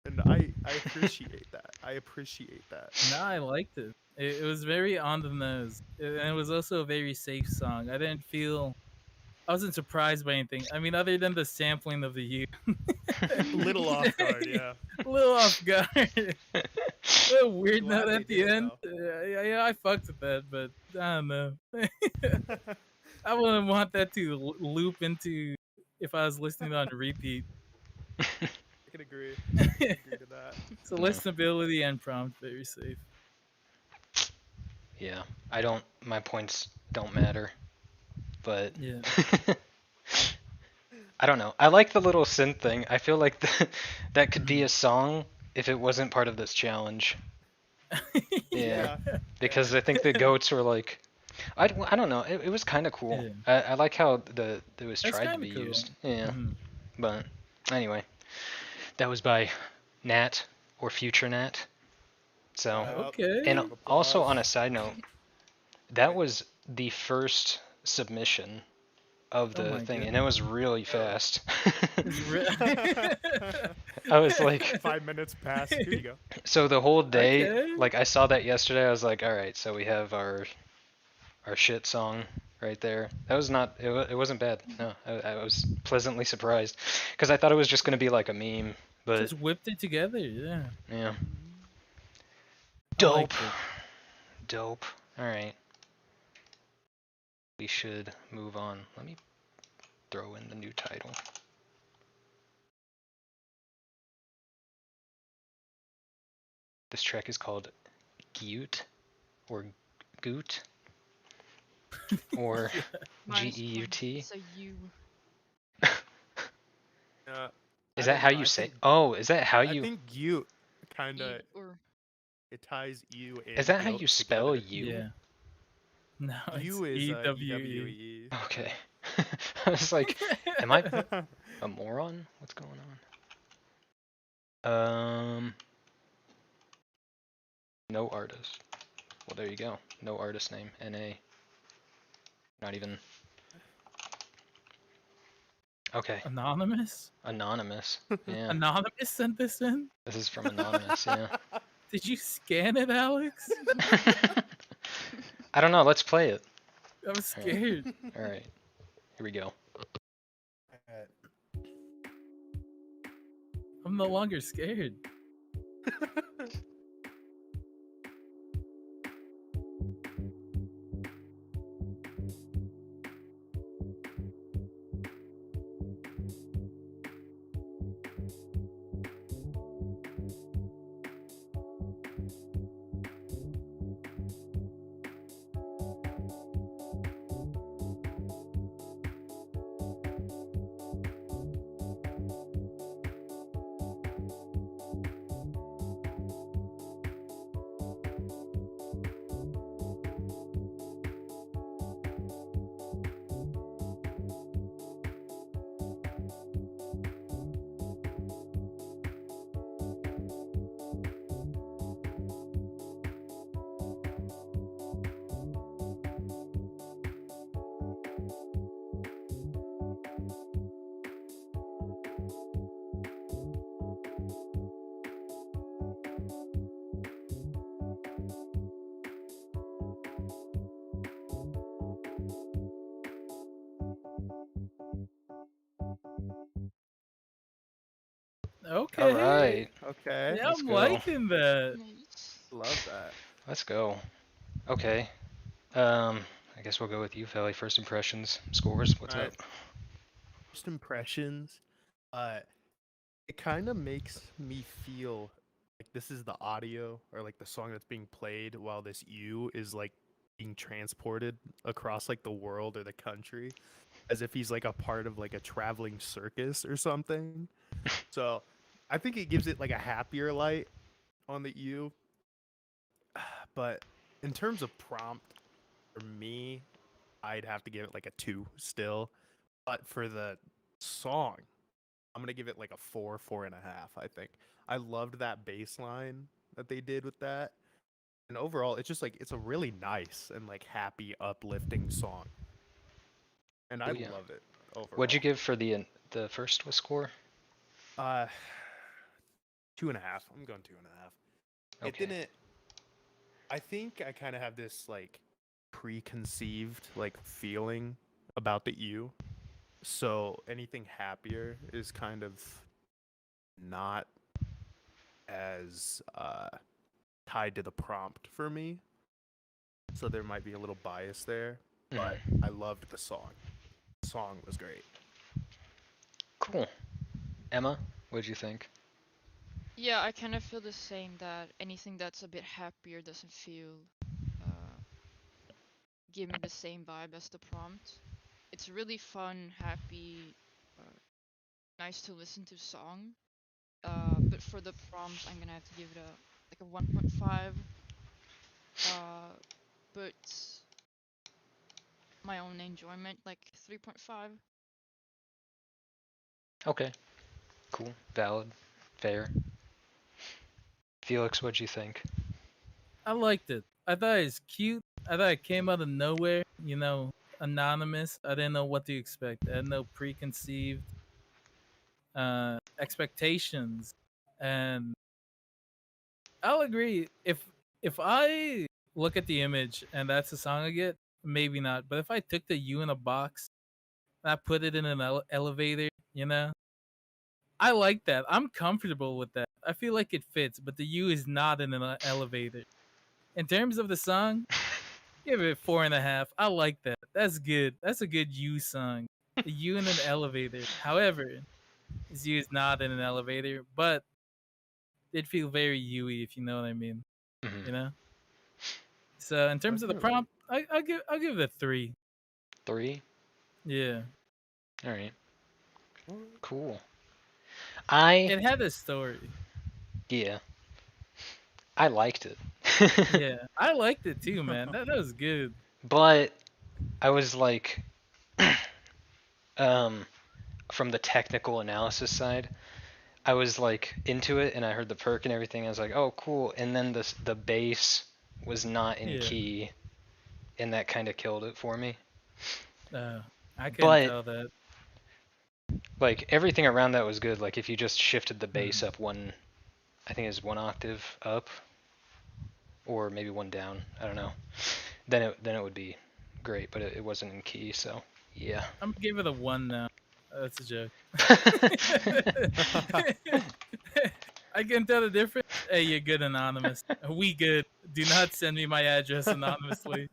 And I appreciate that. I appreciate that. No, I liked it. It was very on the nose. And it was also a very safe song. I wasn't surprised by anything. I mean, other than the sampling of the U. Little off guard, yeah. A little off guard. A little weird Glad note they at the did it, end. Yeah, I fucked with that, but I don't know. I wouldn't want that to loop into if I was listening on repeat. I can agree. I can agree to that. So Yeah. listenability and prompt very safe. Yeah. My points don't matter. But Yeah. I don't know. I like the little synth thing. I feel like that could be a song if it wasn't part of this challenge. Yeah. Yeah. Because I think the goats were like, I don't know. It was kind of cool. Yeah. I like how it was That's tried to kind be of cool. used. Yeah. Mhm. But anyway, that was by Nat or Future Nat. So, Okay. and Round of also on a applause. side note, that Wait. was the first submission of Oh the my thing, god. and it was really Oh. fast. It's re- I was like, 5 minutes past. Here you go. so the whole day, Okay. like I saw that yesterday. I was like, all right, so we have our shit song right there. That was not. It wasn't bad. No, I was pleasantly surprised because I thought it was just gonna be like a meme, but Just whipped it together. Yeah. yeah, I dope, liked it. dope. All right, we should move on. Let me throw in the new title. This track is called Geut or Goot or Minus Geut. point. It's a U. Is I that don't how know, you I say? think- Oh, is that how I you? think you kind E of or it ties you and Is that how guilt you spell together. you? Yeah. No, it's You is EWE. EWE. Okay. I was like, am I a moron? What's going on? No artist. Well, there you go. No artist name. NA. Not even. Okay. Anonymous? Anonymous. Yeah. Anonymous sent this in? This is from Anonymous. Yeah. Did you scan it, Alex? I don't know. Let's play it. I'm scared. All right. Here we go. I'm no longer scared. Okay. All right. Okay. Yeah, Let's I'm go. liking that. nice. Love that. Let's go. Okay. I guess we'll go with you, Felly. First impressions, scores. What's Alright. up? First impressions. It kind of makes me feel like this is the audio or like the song that's being played while this you is like being transported across like the world or the country, as if he's like a part of like a traveling circus or something. So I think it gives it like a happier light on the U. But in terms of prompt, for me, I'd have to give it like a 2 still. But for the song, I'm gonna give it like a 4, 4.5, I think. I loved that bass line that they did with that. And overall, it's just like it's a really nice and like happy, uplifting song. And I Oh, yeah. love it overall. What'd you give for the first score? 2.5. I'm going 2.5. It Okay. didn't. I think I kind of have this like preconceived like feeling about the U. So anything happier is kind of not as tied to the prompt for me. So there might be a little bias there, but I loved the song. The song was great. Cool. Emma, what'd you think? Yeah, I kind of feel the same. That anything that's a bit happier doesn't feel give me the same vibe as the prompt. It's a really fun, happy, nice to listen to song. But for the prompt, I'm gonna have to give it a 1.5. but my own enjoyment, like 3.5. Okay, cool, valid, fair. Felix, what'd you think? I liked it. I thought it was cute. I thought it came out of nowhere. You know, anonymous. I didn't know what to expect. I had no preconceived expectations, and I'll agree. If I look at the image and that's the song I get, maybe not. But if I took the U in a box and I put it in an elevator, you know, I like that. I'm comfortable with that. I feel like it fits. But the U is not in an elevator. In terms of the song, give it 4.5. I like that. That's good. That's a good U song. The U in an elevator. However, this U is not in an elevator, but it feel very U-y, if you know what I mean. Mhm. You know. So in terms of the Definitely. prompt, I'll give it a 3. 3? Yeah, Alright, Alright. cool. I, it had a story. yeah, I liked it. Yeah, I liked it too, man. That was good. But I was like, um, from the technical analysis side, I was like into it and I heard the perk and everything. I was like, oh, cool. And then the bass was not in Yeah. key, and that kind of killed it for me. I couldn't But tell that. like everything around that was good. Like if you just shifted the bass Mhm. up one, I think it's one octave up, or maybe one down. I don't know. Then it would be great. But it wasn't in key, so yeah. I'm gonna give it a 1 now. That's a joke. I can tell the difference. Hey, you're good, anonymous. We good. Do not send me my address anonymously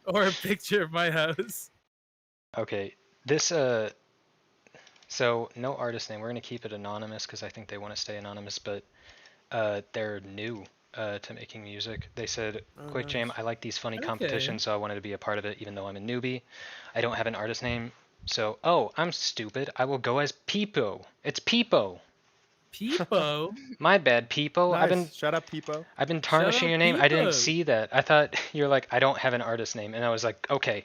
or a picture of my house. Okay, this so no artist name. We're gonna keep it anonymous because I think they want to stay anonymous. But they're new to making music. They said, Oh, "Quick Jam, nice. I like these funny Okay. competitions, so I wanted to be a part of it, even though I'm a newbie. I don't have an artist name, so oh, I'm stupid. I will go as Peepo. It's Peepo. Peepo. My bad, Peepo. Nice. Shout out Peepo. I've been Shout tarnishing out your name. I didn't Peepo. see that. I thought you're like, I don't have an artist name, and I was like, okay,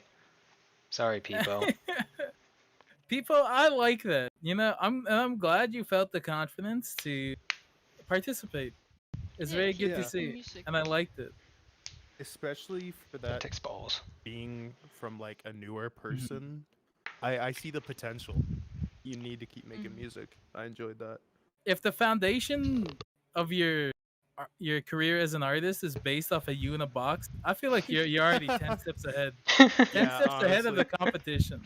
sorry, Peepo. Peepo, I like that. You know, I'm glad you felt the confidence to participate. It's Yeah, very keep good to Yeah. making see, music. and I liked it. Especially for That that takes balls. being from like a newer Mhm. person. I see the potential. You need to keep making Mhm. music. I enjoyed that. If the foundation of your career as an artist is based off a U in a box, I feel like you're already 10 steps ahead. 10 Yeah, steps ahead of the honestly. competition.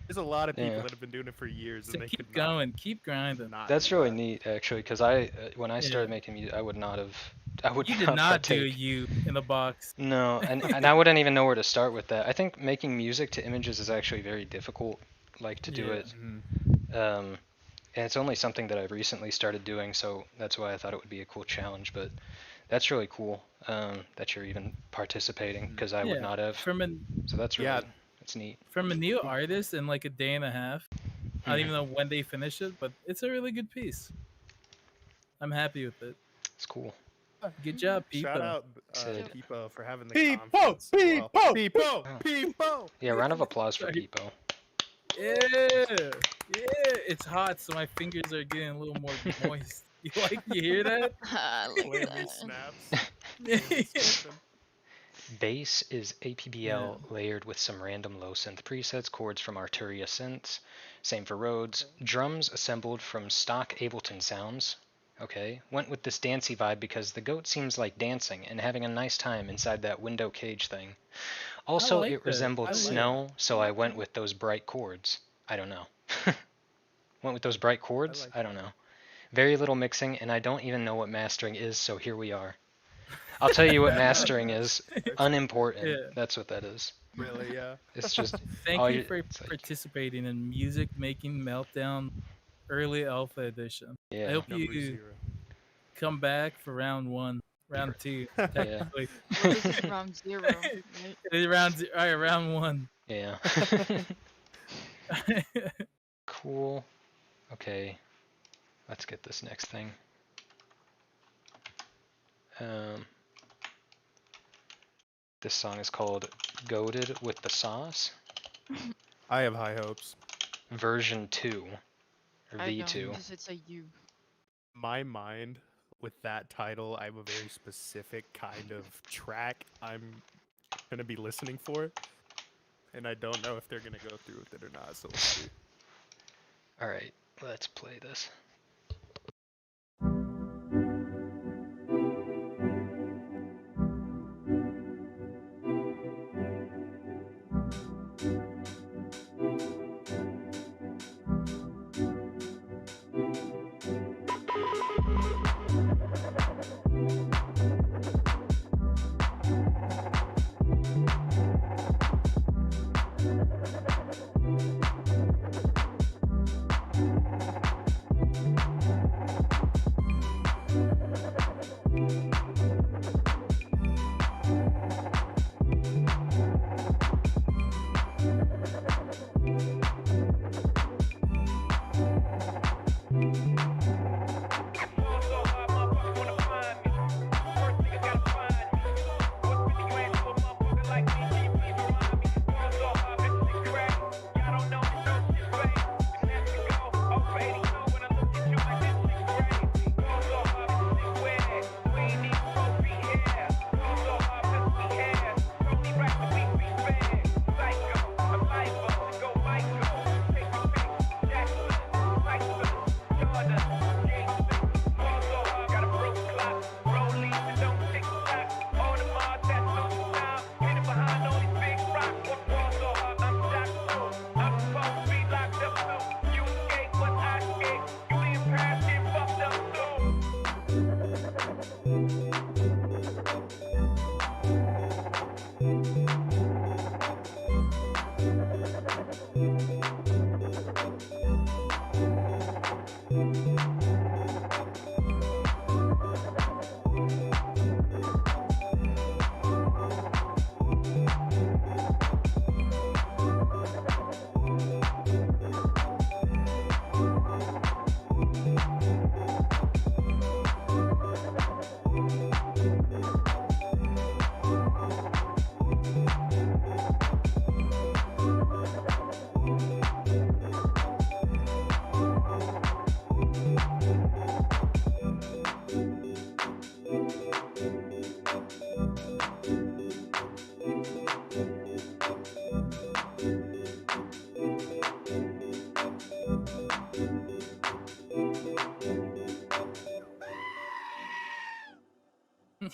There's a lot of people Yeah. that have been doing it for years So and they keep could not going, keep grinding. That's do really that. neat, actually, because I when I started Yeah. making music, I would not have, I would You did not not do a partake. U in a box. No, and I wouldn't even know where to start with that. I think making music to images is actually very difficult, like to do Yeah. it. Mhm. And it's only something that I've recently started doing, so that's why I thought it would be a cool challenge. But that's really cool that you're even participating, Mhm. because I would Yeah. not have. So that's Yeah, really, that's neat. From a new artist in like a day and a half. I don't Mhm. even know when they finish it, but it's a really good piece. I'm happy with it. It's cool. Good Mhm. job, shout Peepo. out Sid. Peepo for having the Peepo, confidence as well. Peepo, Peepo, Oh. Peepo. Yeah, round of applause for Sorry. Peepo. Yeah, yeah. It's hot, so my fingers are getting a little more moist. You hear that? I like Flaming that. snaps. Yeah. Flaming snapping. Bass is Yeah. APBL layered with some random low synth presets, chords from Arturia synths. Same for Rhodes. Drums assembled from stock Ableton sounds. Okay, went with this dancey vibe because the goat seems like dancing and having a nice time inside that window cage thing. I Also, like it that. resembled I like snow, so I went Okay. with those bright chords. I don't know. Went with those bright I chords? like I don't know. Very little mixing, and I don't even know what mastering is, so here we are. I'll tell you what mastering is. Unimportant. Yeah. That's what that is. Really, yeah. It's just Thank all you you. for It's like, participating in Music Making Meltdown Early Alpha Edition. I yeah, hope Number you 0. come back for round 1, round 2, yeah, technically. Well, this is round 0, right? It is all right, round 1. yeah. Cool. Okay, let's get this next thing. Um, This song is called Goated with the Sauce, I have high hopes. version 2, or I don't, V2. because it's a U. My mind, with that title, I have a very specific kind of track I'm gonna be listening for, and I don't know if they're gonna go through with it or not. So we'll see. Alright, let's play this.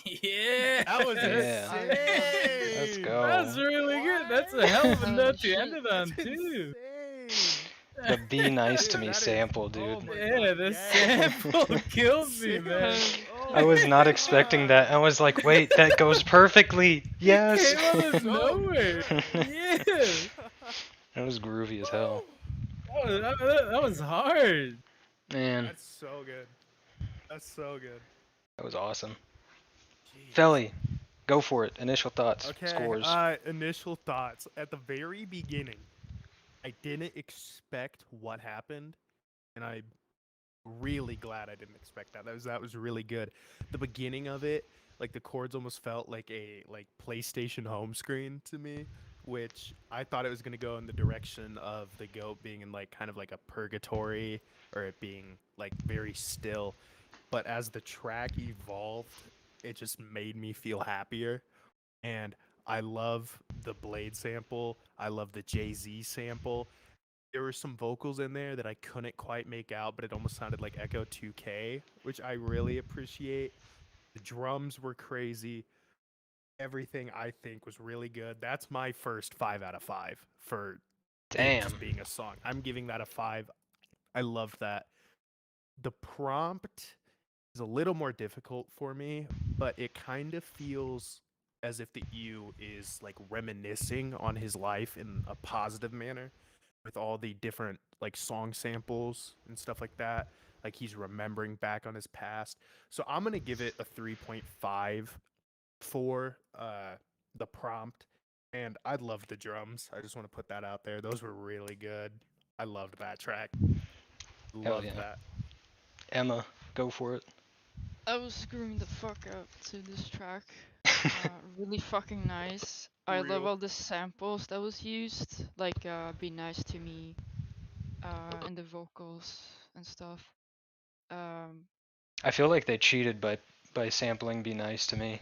Yeah. That was Yeah. insane. Let's go. That's really good. That's a hell of a What? note to Shit. end it on That's too. insane. The Be Nice to Dude, Me that is- sample, oh dude. my Yeah, God, this yes. sample kills me, man. Oh I was my not expecting God. that. I was like, wait, that goes perfectly. Yes. It came out of So nowhere. good. Yeah. That was groovy as hell. That was hard. Man, That's so good. That's so good. that was awesome. Jeez. Felly, go for it. Initial thoughts, Okay. scores. Initial thoughts. At the very beginning, I didn't expect what happened, and I'm really glad I didn't expect that. That was really good. The beginning of it, like the chords almost felt like a PlayStation home screen to me, which I thought it was gonna go in the direction of the goat being in like kind of like a purgatory or it being like very still. But as the track evolved, it just made me feel happier. And I love the Blade sample. I love the Jay-Z sample. There were some vocals in there that I couldn't quite make out, but it almost sounded like Echo 2K, which I really appreciate. The drums were crazy. Everything I think was really good. That's my first 5 out of 5 for it Damn. just being a song. I'm giving that a 5. I love that. The prompt is a little more difficult for me, but it kind of feels as if the EU is like reminiscing on his life in a positive manner with all the different like song samples and stuff like that. Like he's remembering back on his past. So I'm going to give it a 3.5 for the prompt. And I love the drums. I just want to put that out there. Those were really good. I loved that track. Hell Loved yeah. that. Emma, go for it. I was screaming the fuck out to this track. Really fucking nice. I love Real. all the samples that was used, like "Be Nice to Me," and the vocals and stuff. Um, I feel like they cheated by sampling "Be Nice to Me."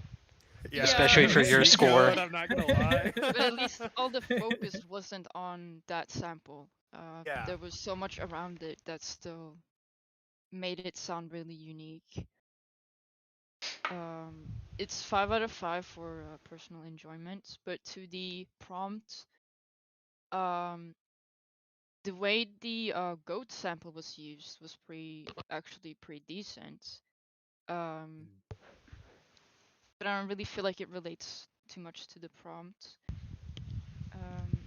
Yeah, Especially for it's your pretty score. good, I'm not gonna lie. but at least all the focus wasn't on that sample. Yeah. There was so much around it that still made it sound really unique. It's 5 out of 5 for personal enjoyment, but to the prompt, um, the way the goat sample was used was actually pretty decent. Um, but I don't really feel like it relates too much to the prompt. Um,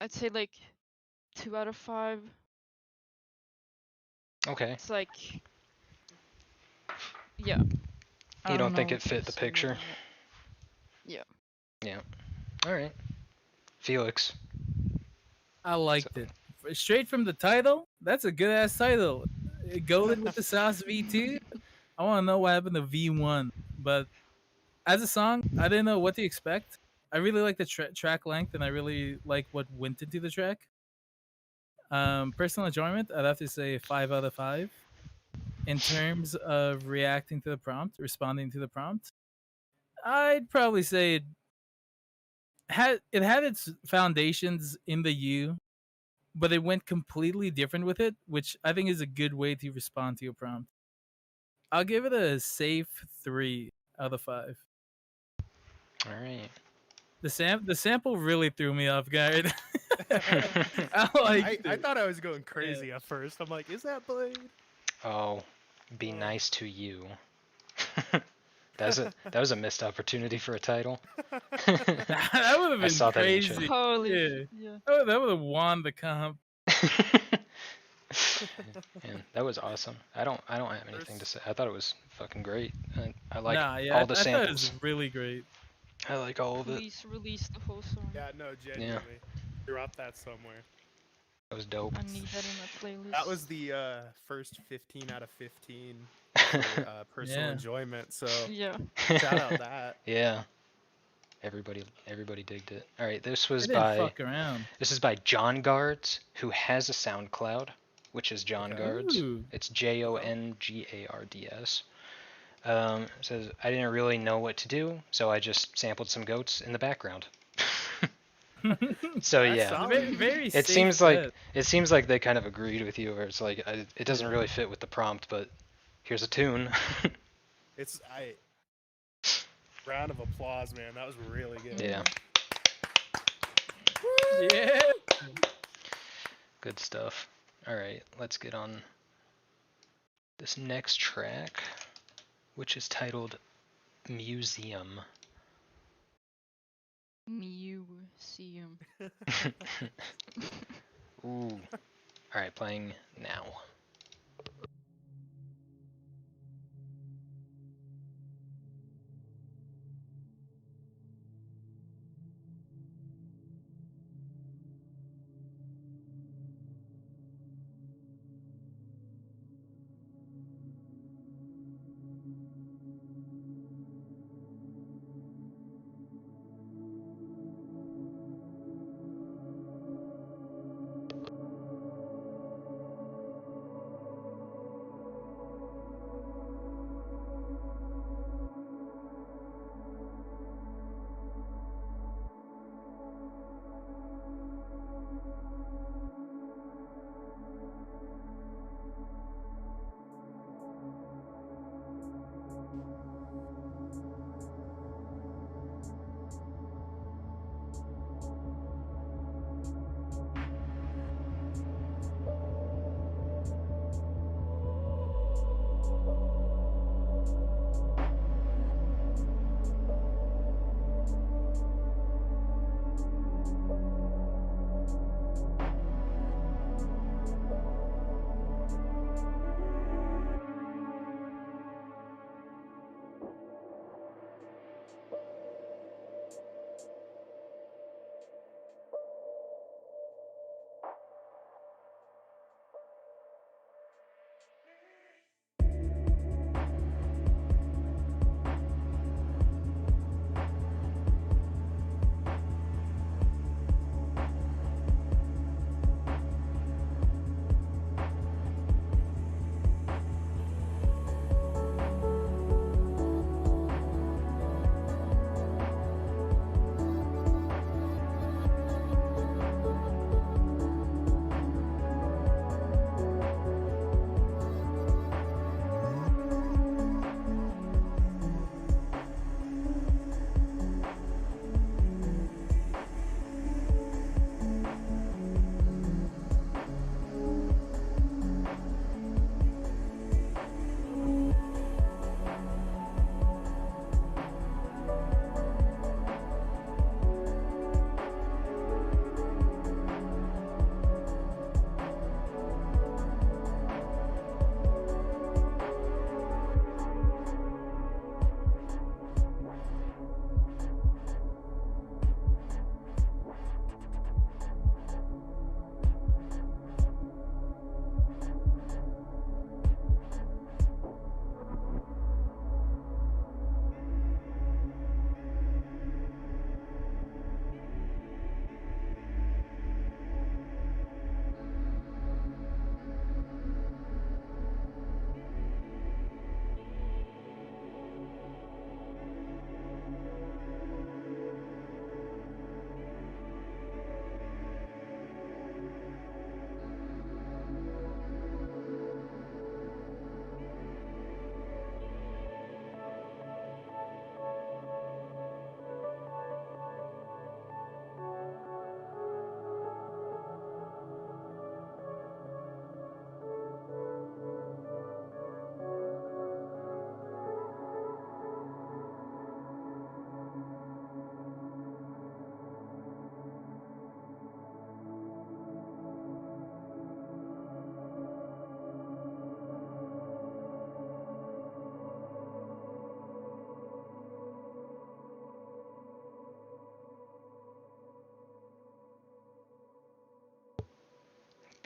I'd say like 2 out of 5. Okay. It's like, yeah. I You don't don't know think what it fit to the say more picture? than that. Yeah. Yeah. All right. Felix. I liked it. Straight from the title, that's a good ass title. Golden with the Sauce V2. I want to know what happened to V1. But as a song, I didn't know what to expect. I really like the track length, and I really like what went into the track. Personal enjoyment, I'd have to say 5 out of 5. In terms of reacting to the prompt, responding to the prompt, I'd probably say it had its foundations in the U, but it went completely different with it, which I think is a good way to respond to a prompt. I'll give it a safe 3 out of 5. All right. The sample really threw me off guard. I liked I it. thought I was going crazy at first. I'm like, is that Blade? Oh, "Be Oh. Nice to You." that was a missed opportunity for a title. That would have I been saw that in the crazy. Holy Yeah. yeah. That would have won the comp. Man, that was awesome. I don't have anything to say. I thought it was fucking great. I like Nah, yeah, all the I thought it was samples. really great. I like all of it. Please release the whole song. Yeah, no, genuinely. Drop that somewhere. That was dope. I need that in my playlist. That was the first 15 out of 15 for personal Yeah. enjoyment. So Yeah. shout out that. Yeah. Everybody digged it. All right, this They was didn't by fuck around. this is by John Guards, who has a SoundCloud, which is John Okay. Guards. Ooh. It's JONGARDS. It says, I didn't really know what to do, so I just sampled some goats in the background. So That's yeah, solid. Very it safe seems bet. like they kind of agreed with you, where it's like it doesn't really fit with the prompt, but here's a tune. It's round of applause, man. That was really good. Yeah, Yeah. good stuff. All right, let's get on this next track, which is titled Museum. Museum. Ooh. All right, playing now.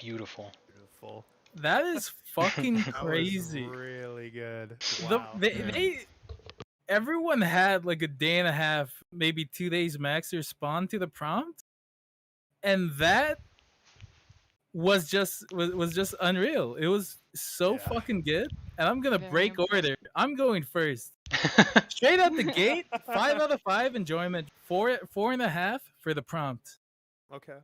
beautiful. Beautiful. That is fucking That crazy. was really good. The, Wow. everyone had like a day and a half, maybe 2 days max to respond to the prompt, and that was just unreal. It was so Yeah. fucking good, and I'm gonna Very break order. impressive. I'm going first. Straight out the gate, 5 out of 5 enjoyment, 4.5 for the prompt. Okay.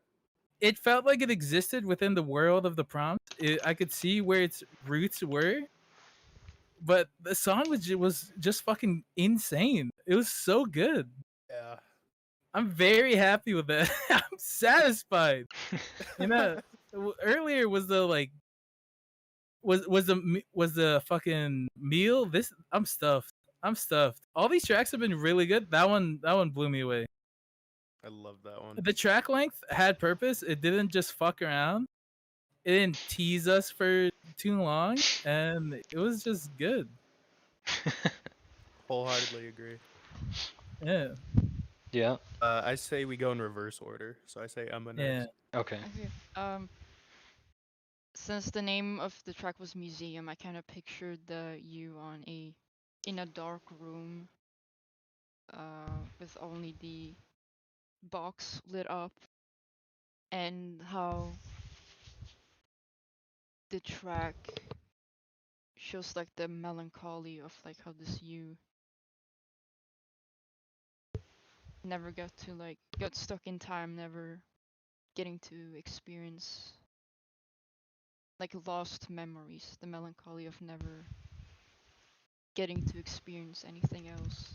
It felt like it existed within the world of the prompt. I could see where its roots were, but the song was just fucking insane. It was so good. Yeah. I'm very happy with that. I'm satisfied. You know, earlier was the like was the fucking meal. This I'm stuffed. I'm stuffed. All these tracks have been really good. That one blew me away. I love that one. The track length had purpose. It didn't just fuck around. It didn't tease us for too long, and it was just good. Wholeheartedly agree. Yeah, Yeah. I say we go in reverse order. So I say Emma yeah. next. Okay. Okay. Since the name of the track was Museum, I kind of pictured you in a dark room, with only the box lit up, and how the track shows like the melancholy of like how this you never got stuck in time, never getting to experience like lost memories, the melancholy of never getting to experience anything else.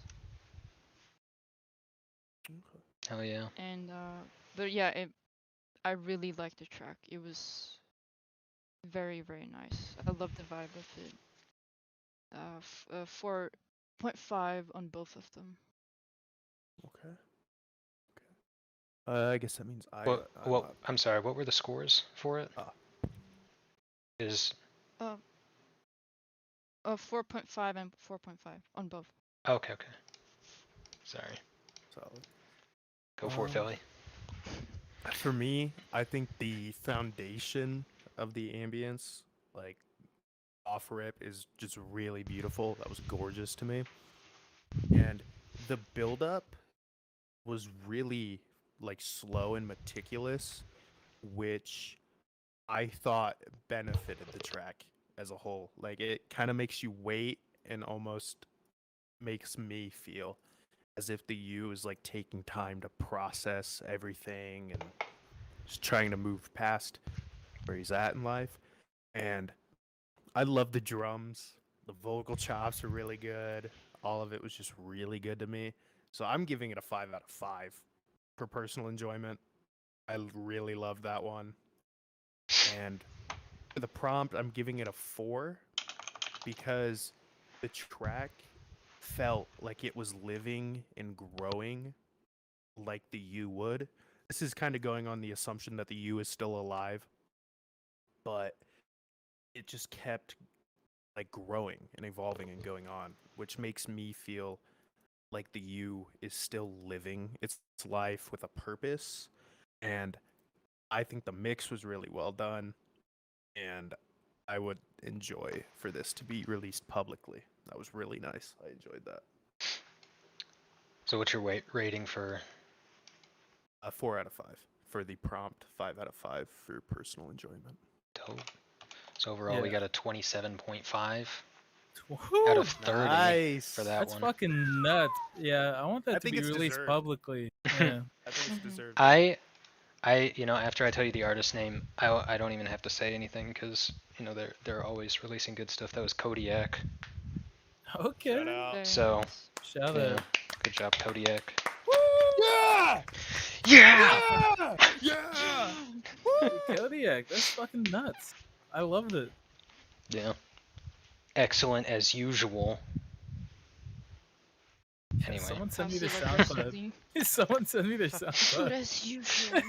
Hell yeah. And but yeah, I really liked the track. It was very, very nice. I love the vibe of it. 4.5 on both of them. Okay. I guess that means I'm What? up. I'm sorry. What were the scores for it? Ah. Is 4.5 and 4.5 on both. okay. Okay. Sorry. Solid. Go for it, Philly. For me, I think the foundation of the ambience, like off rip, is just really beautiful. That was gorgeous to me. And the build up was really like slow and meticulous, which I thought benefited the track as a whole. Like it kind of makes you wait and almost makes me feel as if the U is like taking time to process everything and just trying to move past where he's at in life. And I love the drums. The vocal chops are really good. All of it was just really good to me. So I'm giving it a 5 out of 5 for personal enjoyment. I really love that one. And for the prompt, I'm giving it a 4 because the track felt like it was living and growing like the U would. This is kind of going on the assumption that the U is still alive, but it just kept like growing and evolving and going on, which makes me feel like the U is still living its life with a purpose. And I think the mix was really well done, and I would enjoy for this to be released publicly. That was really nice. I enjoyed that. So what's your rating for? 4 out of 5 for the prompt. 5 out of 5 for personal enjoyment. Dope. So overall, we Yeah. got a 27.5 Whew, out of 30 Nice. for that that's one. fucking nuts. Yeah, I want I that to think be it's released deserved. publicly. Yeah. I think it's deserved. After I tell you the artist name, I don't even have to say anything because they're always releasing good stuff. That was Kodiak. Okay. Shout out. Very So, nice. Shout Yeah, out. good job, Kodiak. Yeah! Yeah. Yeah! Kodiak, that's fucking nuts. I loved it. Yeah. Excellent as usual. Anyway. Someone send me their Passive SoundCloud. aggressively. Someone send me their Good SoundCloud. as usual.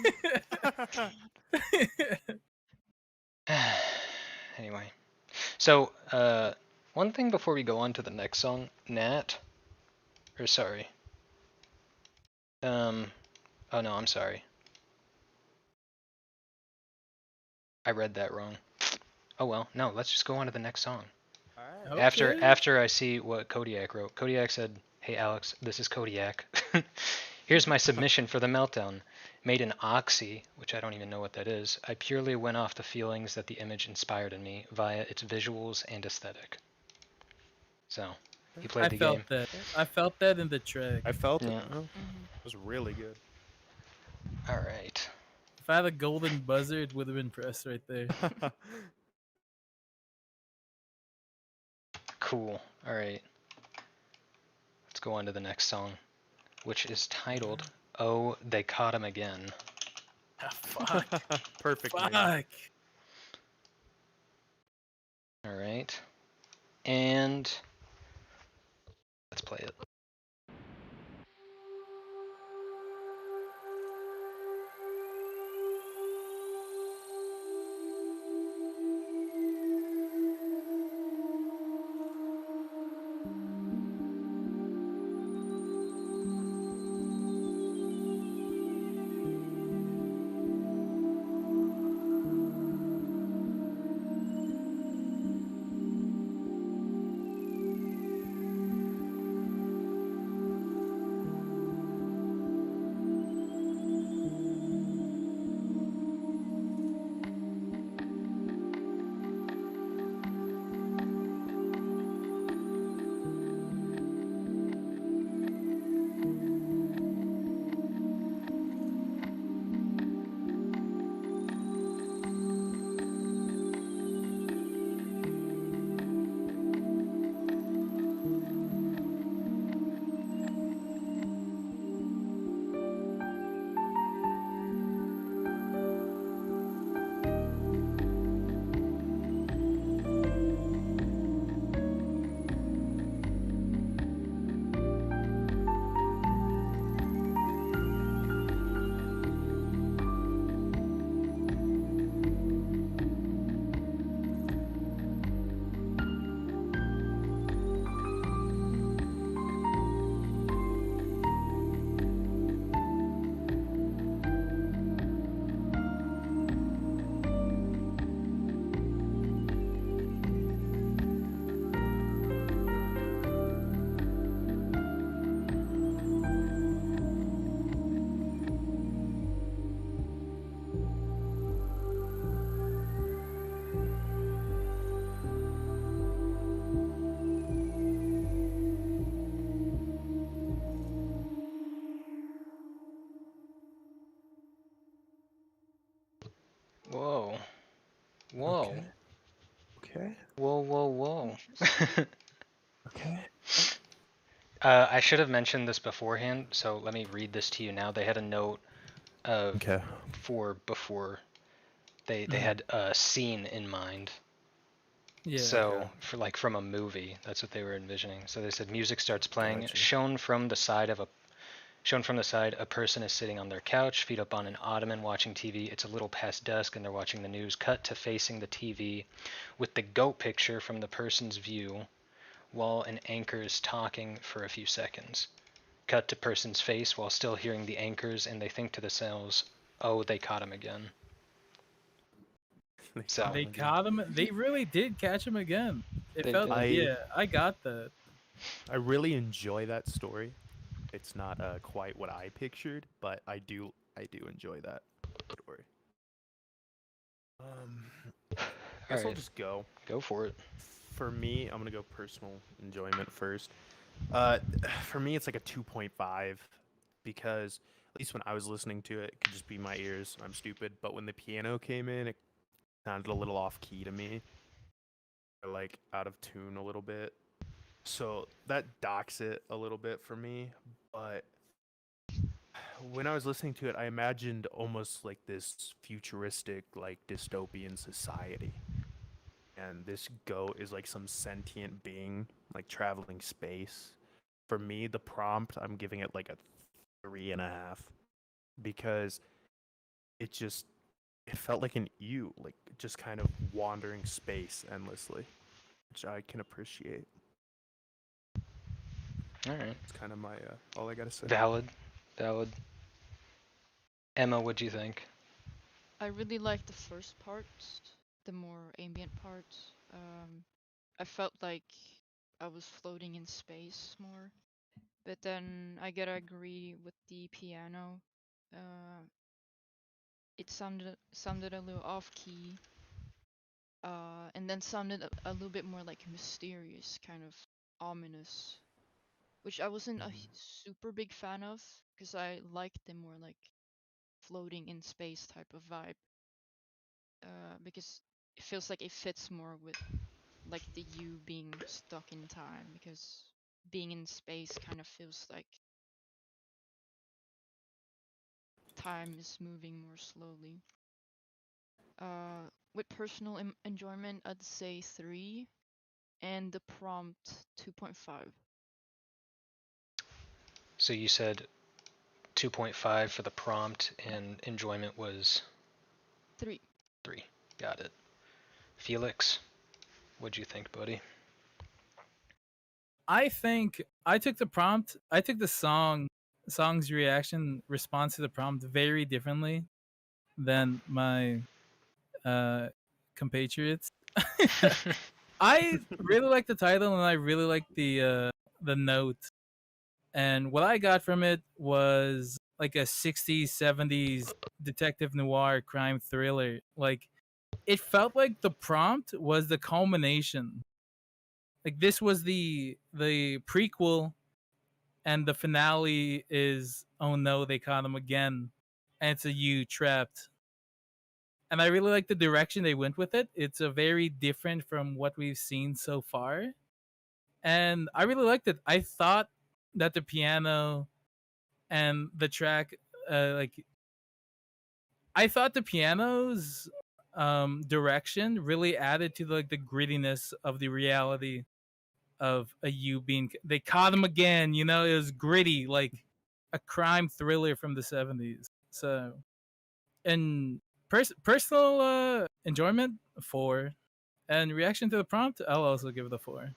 Anyway, so one thing before we go on to the next song, oh no, I'm sorry. I read that wrong. Oh well, no, let's just go on to the next song. Alright. Okay. After I see what Kodiak wrote. Kodiak said, "Hey Alex, this is Kodiak. Here's my submission for the Meltdown. Made an Oxy, which I don't even know what that is. I purely went off the feelings that the image inspired in me via its visuals and aesthetic." So, he played I the felt game. that. I felt that in the track. I felt Yeah. it. Oh, Mm-hmm. it was really good. All right. If I had a golden buzzer, it would have been pressed right there. Cool. All right. Let's go on to the next song, which is titled "Oh, They Caught Him Again." Ah, fuck. Perfect. name. Fuck. All right. And let's play it. Whoa. Whoa. Okay. Whoa, whoa, whoa. Interesting. Okay. I should have mentioned this beforehand, so let me read this to you now. They had a note Okay. for before they Mhm. had a scene in mind. Yeah. So Okay. for like from a movie, that's what they were envisioning. So they said music starts playing, Gotcha. shown from the side, a person is sitting on their couch, feet up on an ottoman watching TV. It's a little past dusk and they're watching the news. Cut to facing the TV with the goat picture from the person's view while an anchor is talking for a few seconds. Cut to person's face while still hearing the anchors, and they think to themselves, "Oh, they caught him again." So They caught him. They really did catch him again. It They felt. did. Yeah, I got that. I really enjoy that story. It's not quite what I pictured, but I do enjoy that story. I guess I'll Alright, just go. go for it. For me, I'm gonna go personal enjoyment first. For me, it's like a 2.5 because at least when I was listening to it, it could just be my ears. I'm stupid, but when the piano came in, it sounded a little off key to me, or like out of tune a little bit. So that docks it a little bit for me. But when I was listening to it, I imagined almost like this futuristic, like dystopian society. And this goat is like some sentient being, like traveling space. For me, the prompt, I'm giving it like a 3.5 because it felt like an ewe, like just kind of wandering space endlessly, which I can appreciate. Alright. It's kind of my all I gotta say. Valid. Valid. Emma, what'd you think? I really like the first part, the more ambient part. I felt like I was floating in space more. But then I gotta agree with the piano. Uh, it sounded a little off key. And then sounded a little bit more like mysterious, kind of ominous, which I wasn't a super big fan of because I liked the more like floating in space type of vibe. Because it feels like it fits more with like the you being stuck in time because being in space kind of feels like time is moving more slowly. With personal enjoyment, I'd say 3, and the prompt 2.5. So you said 2.5 for the prompt, and enjoyment was 3. 3. Got it. Felix, what'd you think, buddy? I think I took the prompt. I took the song's reaction response to the prompt very differently than my compatriots. I really like the title and I really like the note. And what I got from it was like a 60s, 70s detective noir crime thriller. Like it felt like the prompt was the culmination. Like this was the prequel and the finale is oh no, they caught him again. And it's a you trapped. And I really like the direction they went with it. It's a very different from what we've seen so far. And I really liked it. I thought that the piano and the track like I thought the piano's direction really added to like the grittiness of the reality of a you being they caught him again, you know, it was gritty like a crime thriller from the 70s. So and personal enjoyment 4 and reaction to the prompt I'll also give it a 4.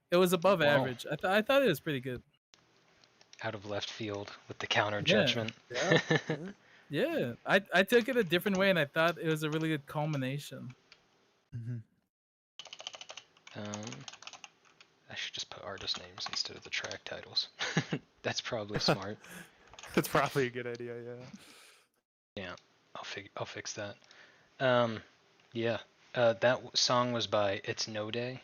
It was above Wow. average. I thought it was pretty good. Out of left field with the counter Yeah. judgment. Yeah. Yeah, I took it a different way, and I thought it was a really good culmination. I should just put artist names instead of the track titles. That's probably smart. That's probably a good idea. Yeah. Yeah, I'll fix that. Yeah. That song was by It's No Day.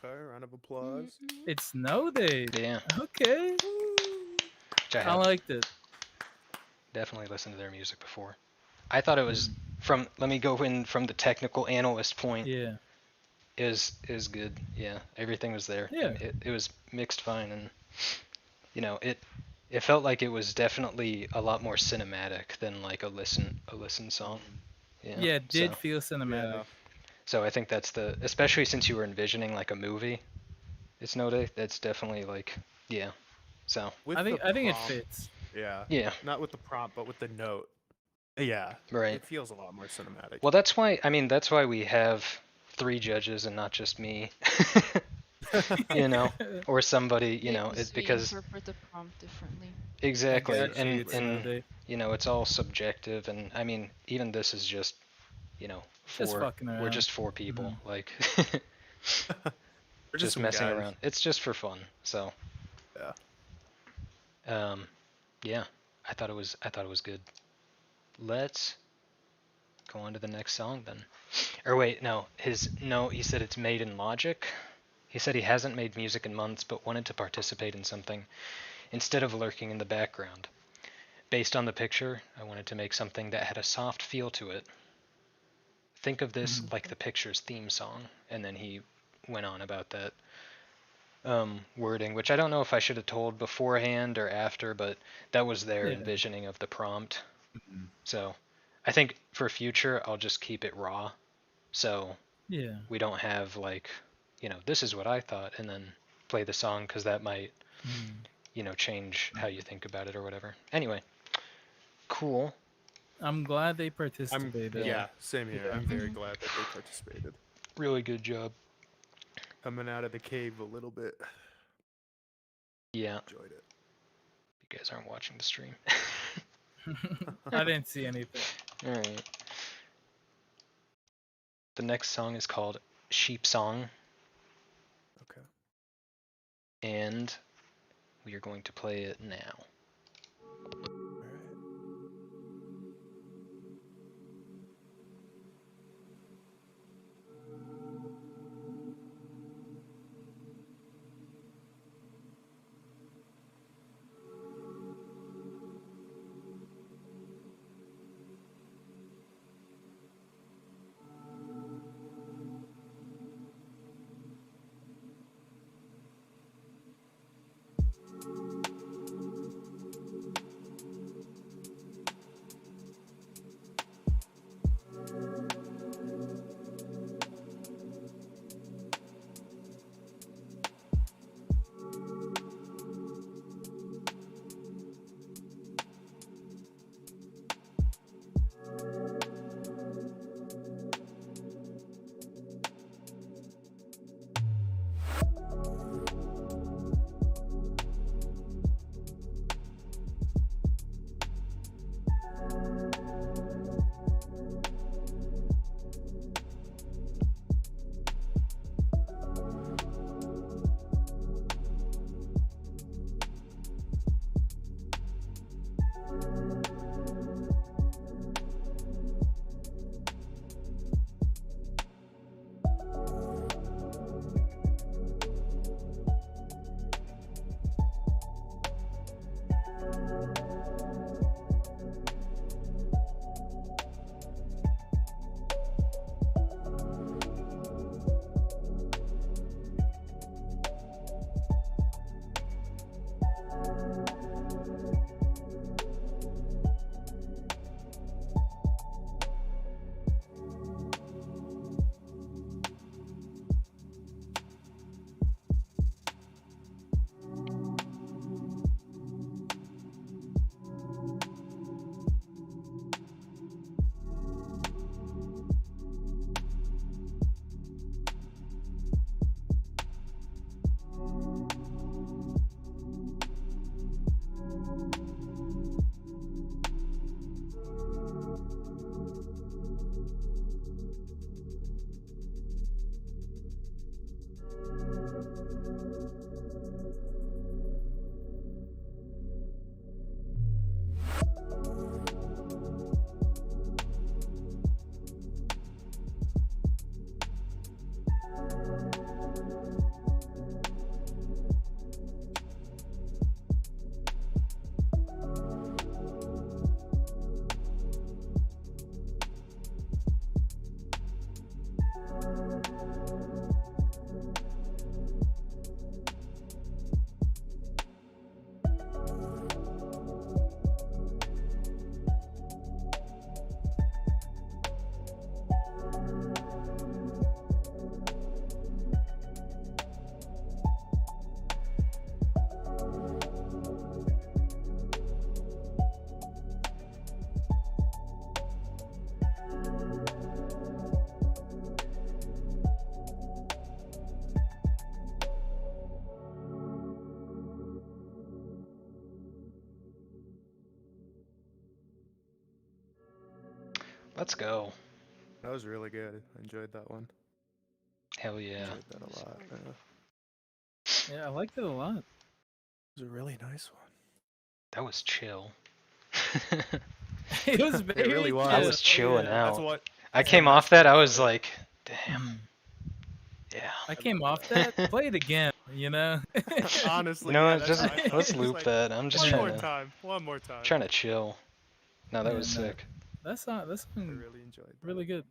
Okay. Round of applause. It's No Day. Yeah, Okay, which I I have liked it. definitely listened to their music before. I thought it was from. Let me go in from the technical analyst point. Yeah, Is good. Yeah, everything was there. Yeah. It was mixed fine, and you know it felt like it was definitely a lot more cinematic than like a listen song. yeah, it did so, feel cinematic. Yeah. So I think that's the, especially since you were envisioning like a movie. It's No Day. That's definitely like, yeah. So With I think the it prompt, fits. Yeah. yeah, Not with the prompt, but with the note. Yeah. right. It feels a lot more cinematic. Well, that's why. I mean, that's why we have 3 judges and not just me. You know, or somebody. You know, Because it we because interpret the prompt differently. exactly, I got you, and it's No Day. you know, it's all subjective, and I mean, even this is just, you know, Just 4. fucking We're around. just 4 people, like We're just some messing guys. around. It's just for fun. So Yeah. yeah, I thought it was good. Let's go on to the next song then. Or wait, no, he said it's made in Logic. He said he hasn't made music in months, but wanted to participate in something instead of lurking in the background. Based on the picture, I wanted to make something that had a soft feel to it. Think of this like the picture's theme song, and then he went on about that wording, which I don't know if I should have told beforehand or after, but that was their Yeah. envisioning of the prompt. So I think for future, I'll just keep it raw. So Yeah. we don't have like, you know, this is what I thought, and then play the song because that might, you know, change how you think about it or whatever. Anyway, cool. I'm glad they participated. Yeah, same here. I'm very glad that they participated. Really good job. Coming out of the cave a little bit. Yeah, Enjoyed it. you guys aren't watching the stream. I didn't see anything. Alright. The next song is called Sheep Song, Okay. and we are going to play it now. All right. Let's go. That was really good. I enjoyed that one. Hell yeah. Enjoyed that a That's lot. hard. Yeah. Yeah, I liked it a lot. It was a really nice one. That was chill. It was very. really was. I was chilling yeah. That's out. what I that's came the off best that, part I was about it. like, damn. Mhm. Yeah. I came love off that. Play it again. You know. Honestly, You know yeah, what? that's Just how I felt. let's It's loop like, that. I'm just one Yeah. more trying to time. One more time. trying to chill. No, that Yeah, was no. sick. That's I really enjoyed that. really good.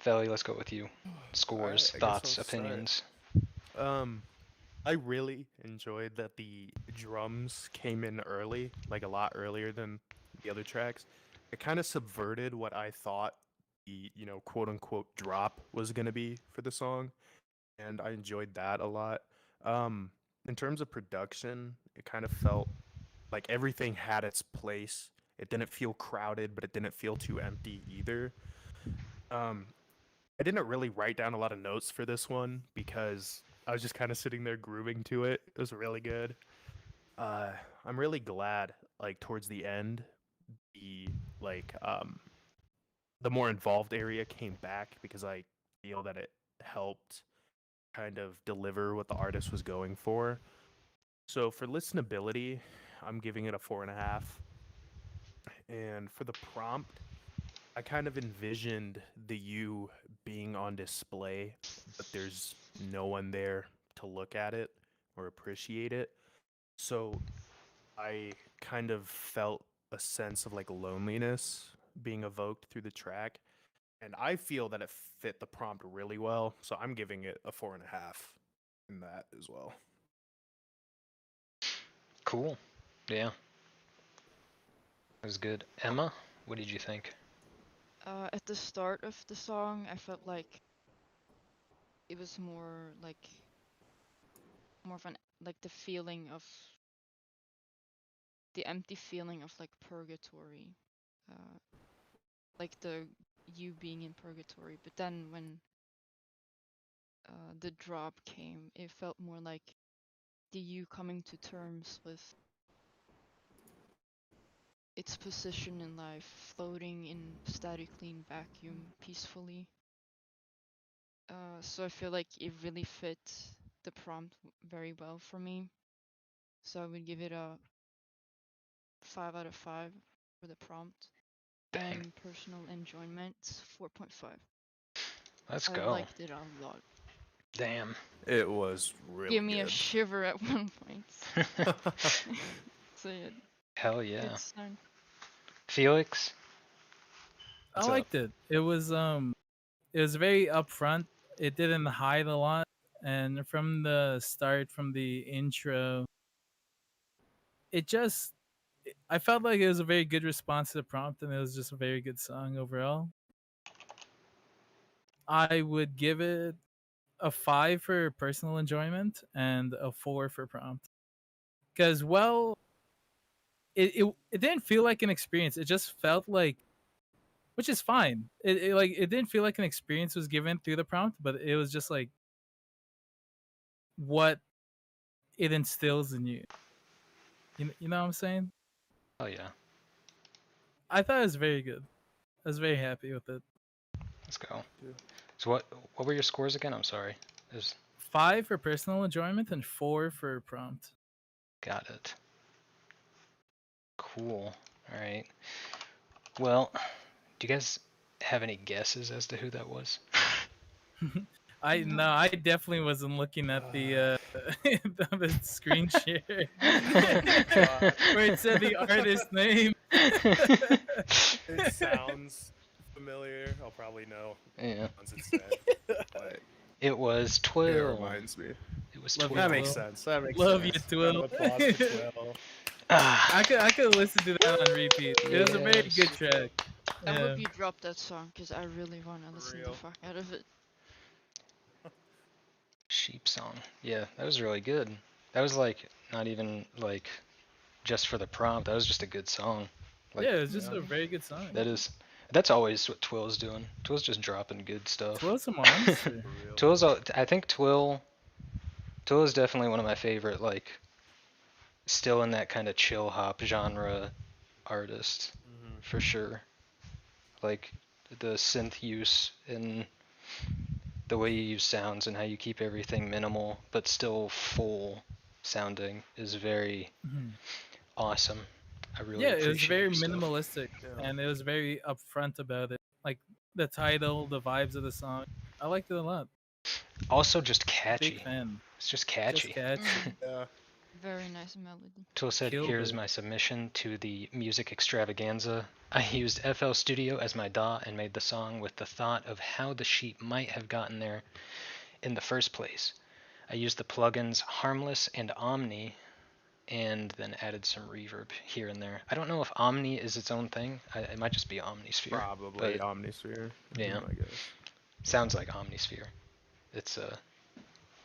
Valley, let's go with you. Scores, Alright, I guess thoughts, I'll start. opinions. I really enjoyed that the drums came in early, like a lot earlier than the other tracks. It kind of subverted what I thought the, quote unquote drop was going to be for the song, and I enjoyed that a lot. In terms of production, it kind of felt like everything had its place. It didn't feel crowded, but it didn't feel too empty either. Um, I didn't really write down a lot of notes for this one because I was just kind of sitting there grooving to it. It was really good. I'm really glad, like towards the end, the like the more involved area came back because I feel that it helped kind of deliver what the artist was going for. So for listenability, I'm giving it a 4.5. And for the prompt, I kind of envisioned the U being on display, but there's no one there to look at it or appreciate it. So I kind of felt a sense of like loneliness being evoked through the track. And I feel that it fit the prompt really well. So I'm giving it a 4.5 in that as well. Cool. Yeah. That was good. Emma, what did you think? At the start of the song, I felt like it was more of an like the feeling of the empty feeling of like purgatory, like the you being in purgatory. But then when the drop came, it felt more like the you coming to terms with its position in life, floating in static clean vacuum peacefully. So I feel like it really fit the prompt very well for me. So I would give it a 5 out of 5 for the prompt. Dang. And personal enjoyment, 4.5. Let's I go. liked it a lot. Damn. It was really Give me a good. shiver at one point. So yeah, Hell yeah. good sound. Felix? What's I up? liked it. It was very upfront. It didn't hide a lot, and from the start, from the intro, it just I felt like it was a very good response to the prompt, and it was just a very good song overall. I would give it a 5 for personal enjoyment and a 4 for prompt. Because it didn't feel like an experience. It just felt like, which is fine. It didn't feel like an experience was given through the prompt, but it was just like what it instills in you. You know what I'm saying? Hell yeah. I thought it was very good. I was very happy with it. Let's go. Yeah. So what were your scores again? I'm sorry. There's 5 for personal enjoyment and 4 for prompt. got it. Cool. Alright. Well, do you guys have any guesses as to who that was? I definitely wasn't looking at the the screen share where it said the artist name. It sounds familiar. I'll probably know Yeah. once it's said. But It was it Twill. reminds me. It was Love Twill. That makes Twill. sense. That makes Love sense. you, Twill. Round of applause for Twill. Ah, I could listen to that on repeat. It was a very Yes. good track. I Yeah. hope you drop that song because I really want to For listen real. the fuck out of it. Sheep Song. Yeah, that was really good. That was like not even like just for the prompt. That was just a good song. Like, Yeah, it was just yeah. a very good song. that's always what Twill's doing. Twill's just dropping good stuff. Twill's a monster. For real. Twill's I think Twill is definitely one of my favorite, like, still in that kind of chill hop genre artists Mhm. for sure. Like the synth use and the way you use sounds and how you keep everything minimal but still full sounding is very Mhm. awesome. I really Yeah, it was appreciate very your stuff. minimalistic, Yeah. and it was very upfront about it. Like the title, the vibes of the song. I liked it a lot. Also just Big catchy. fan. It's just Just catchy. catchy. Yeah. Very nice melody. Twill said, Killed here's it. my submission to the music extravaganza. I used FL Studio as my DAW and made the song with the thought of how the sheep might have gotten there in the first place. I used the plugins Harmless and Omni and then added some reverb here and there. I don't know if Omni is its own thing. It might just be Omnisphere. Probably But Omnisphere. yeah. I guess. sounds like Omnisphere. It's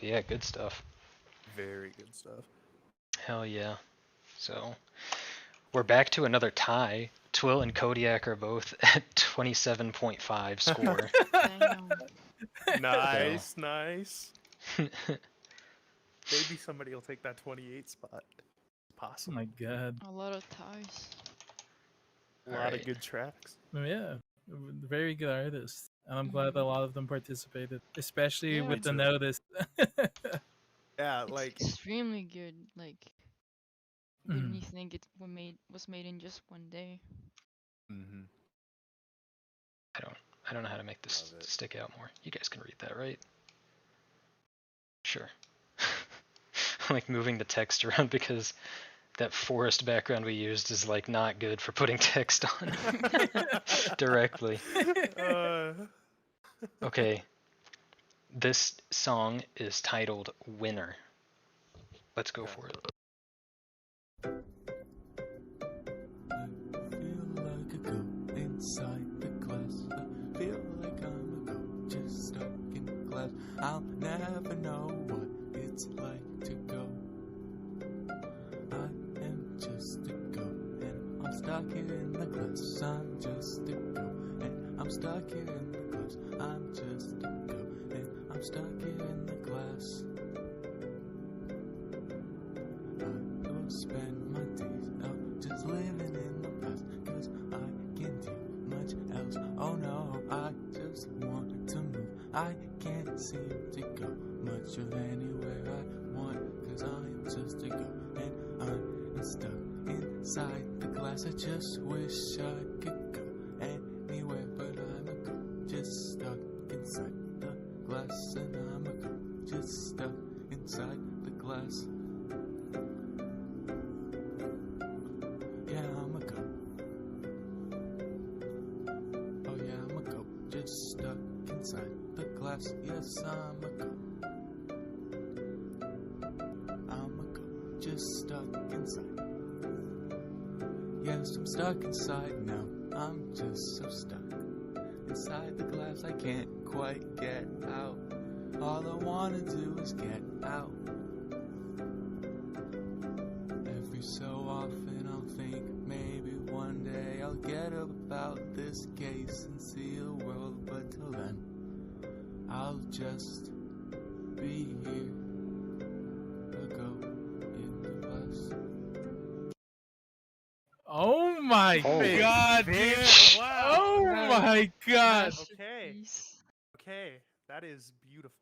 yeah, good stuff. Very good stuff. Hell yeah. So we're back to another tie. Twill and Kodiak are both at 27.5 score. Damn. Nice, nice. Maybe somebody will take that 28 spot. Oh Possible. my god. A lot of ties. A lot of Alright. good tracks. Yeah, very good artists, and I'm glad that a lot of them participated, especially Yeah. with the Me too. notice. Yeah, It's like extremely good. Like, wouldn't Mhm. you think it was made in just one day? mhm. I don't know how to make this Love it. stick out more. You guys can read that, right? Sure. Like moving the text around because that forest background we used is like not good for putting text on directly. Uh, Okay. This song is titled Winner. Let's go Okay. for it. I feel like a goat inside the glass. I feel like I'm a goat just stuck in glass. I'll never know what it's like to go. I am just a goat and I'm stuck here in the glass. I'm just a goat and I'm stuck here in the glass. I'm just a goat and I'm stuck here in the glass. I will spend my days out just living in the past, 'cause I can't do much else. Oh no, I just want to move. I can't seem to go much of anywhere I want, 'cause I'm just a goat and I'm stuck inside the glass. I just wish I could go anywhere, but I'm a goat just stuck inside the glass, and I'm a goat just stuck inside the glass. Yeah, I'm a goat. Oh yeah, I'm a goat just stuck inside the glass. Yes, I'm a goat. I'm a goat just stuck inside. Yes, I'm stuck inside now. I'm just so stuck inside the glass. I can't quite get out. All I wanna do is get out. Every so often I'll think maybe one day I'll get up about this case and see the world, but till then I'll just be here, a goat in the glass. Oh my Holy god, dude! man, wow. Oh my god, Okay. Masterpiece. Okay, that is beautiful.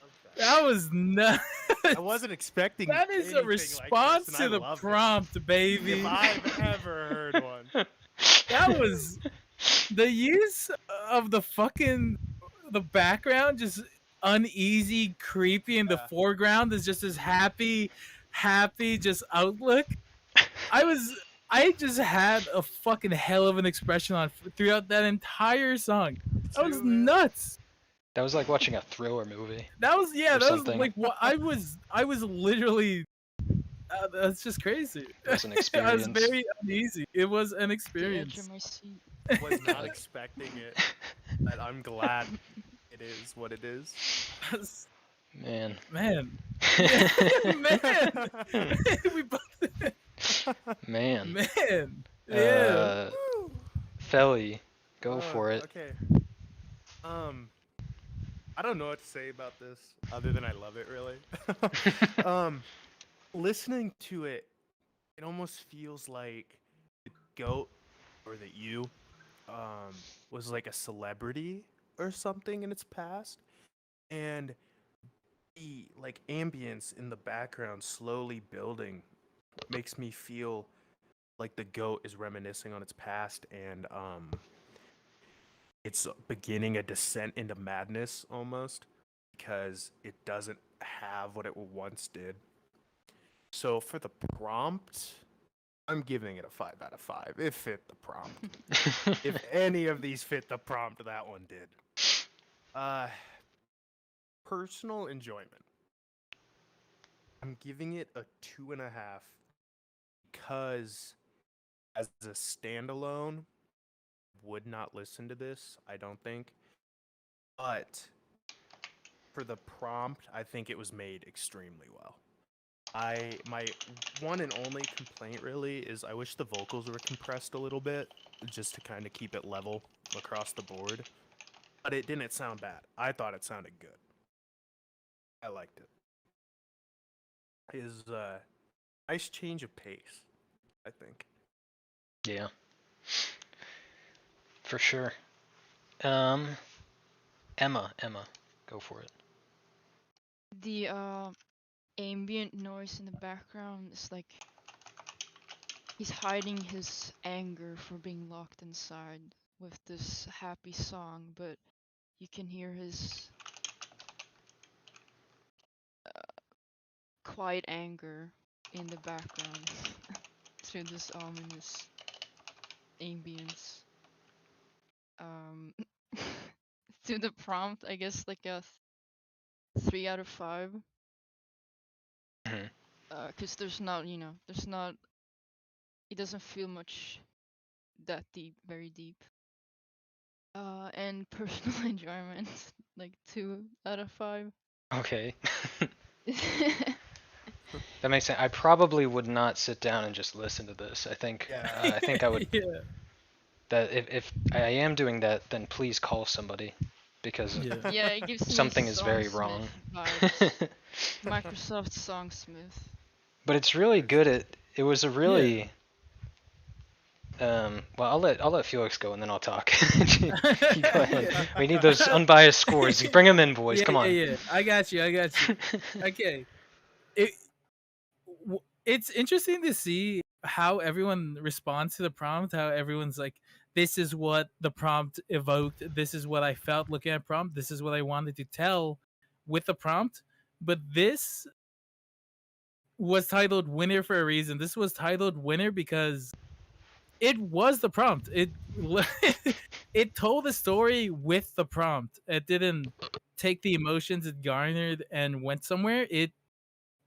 Love that. that was nuts. I wasn't expecting. That is a anything response like this, to and I the love it. prompt, baby. If I've ever heard one. That was the use of the background, just uneasy, creepy, and the Yeah. foreground is just this happy, just outlook. I just had a fucking hell of an expression on throughout that entire song. That was too, man. nuts. That was like watching a thriller movie. That was Or that something. was like what I was literally. That's just crazy. It was an I was experience. very uneasy. It was an The edge experience. of my seat. Was not expecting it, but I'm glad it is what it is. Man. Man, man, we both, Man. man, yeah. Felly, go for it. Okay. I don't know what to say about this other than I love it really. Listening to it, it almost feels like the goat or that you was like a celebrity or something in its past, and the like ambience in the background slowly building makes me feel like the goat is reminiscing on its past, and it's beginning a descent into madness almost because it doesn't have what it once did. So for the prompt, I'm giving it a 5 out of 5. It fit the prompt. If any of these fit the prompt, that one did. Personal enjoyment. I'm giving it a 2.5 because as a standalone, would not listen to this, I don't think. But for the prompt, I think it was made extremely well. My one and only complaint really is I wish the vocals were compressed a little bit just to kind of keep it level across the board. But it didn't sound bad. I thought it sounded good. I liked it. Is nice change of pace, I think. Yeah. For sure. Emma, go for it. The ambient noise in the background is like he's hiding his anger for being locked inside with this happy song, but you can hear his quiet anger in the background through this ominous ambience. To the prompt, I guess like a 3 out of 5. Mhm. Cause there's not, it doesn't feel much that deep, very deep. And personal enjoyment, like 2 out of 5. Okay. That makes sense. I probably would not sit down and just listen to this. I think Yeah. I think I would. Yeah. That if I am doing that, then please call somebody, because Yeah. Yeah, it gives me something is very Songsmith wrong. vibes. Microsoft Songsmith. But it's really good at. It was a really. Well, I'll let Felix go and then I'll talk. You go ahead. Yeah. We need those unbiased scores. Bring them in, boys. Yeah, Come on. Yeah. I got you. Okay. It's interesting to see how everyone responds to the prompt. How everyone's like, "This is what the prompt evoked. This is what I felt looking at prompt. This is what I wanted to tell with the prompt." But this was titled "Winner" for a reason. This was titled "Winner" because it was the prompt. It it told the story with the prompt. It didn't take the emotions it garnered and went somewhere. It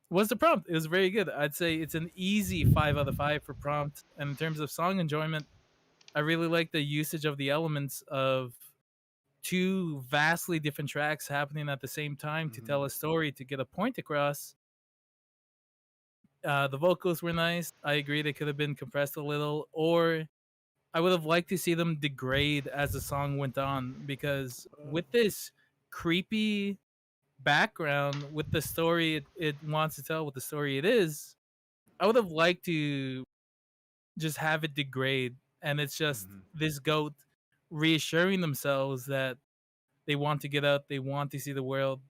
was the prompt. It was very good. I'd say it's an easy 5 out of 5 for prompt. And in terms of song enjoyment, I really like the usage of the elements of 2 vastly different tracks happening at the same time to tell a story, to get a point across. The vocals were nice. I agree they could have been compressed a little, or I would have liked to see them degrade as the song went on, because with this creepy background, with the story it wants to tell, with the story it is, I would have liked to just have it degrade, and it's just this goat reassuring themselves that they want to get out, they want to see the world.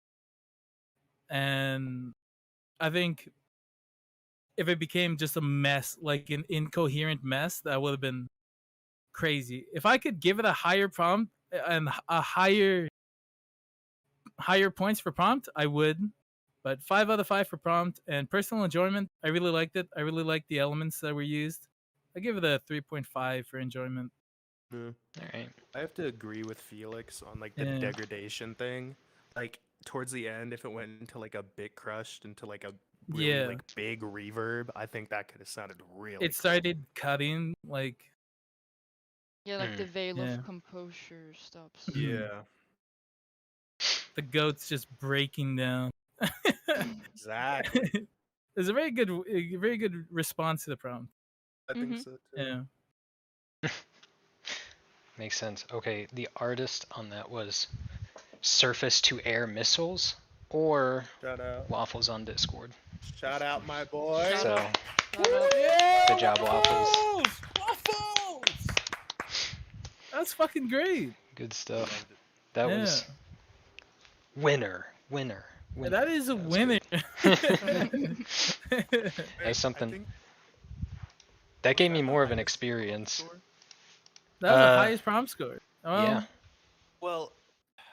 And I think if it became just a mess, like an incoherent mess, that would have been crazy. If I could give it a higher prompt and a higher points for prompt, I would. But 5 out of 5 for prompt, and personal enjoyment, I really liked it. I really liked the elements that were used. I give it a 3.5 for enjoyment. All right. I have to agree with Felix on like the Yeah. degradation thing. Like towards the end, if it went into like a bit crushed into like a really Yeah. like big reverb, I think that could have sounded really. It started cutting, like, Yeah, like the veil Yeah. of composure stops. cool. Yeah, the goat's just breaking down. exactly. It's a very good response to the prompt. I think so too. Yeah. Makes sense. Okay, the artist on that was Surface to Air Missiles or Shout out. Waffles on Discord. Shout out, my boy. Shout So out. Shout out. good job, Waffles. Waffles! That's fucking great. Good stuff. That was Yeah. winner. That is a was winner. That's something I think that gave me the more of an highest experience. score. That was the Uh, highest prompt score. Well, Yeah. Well,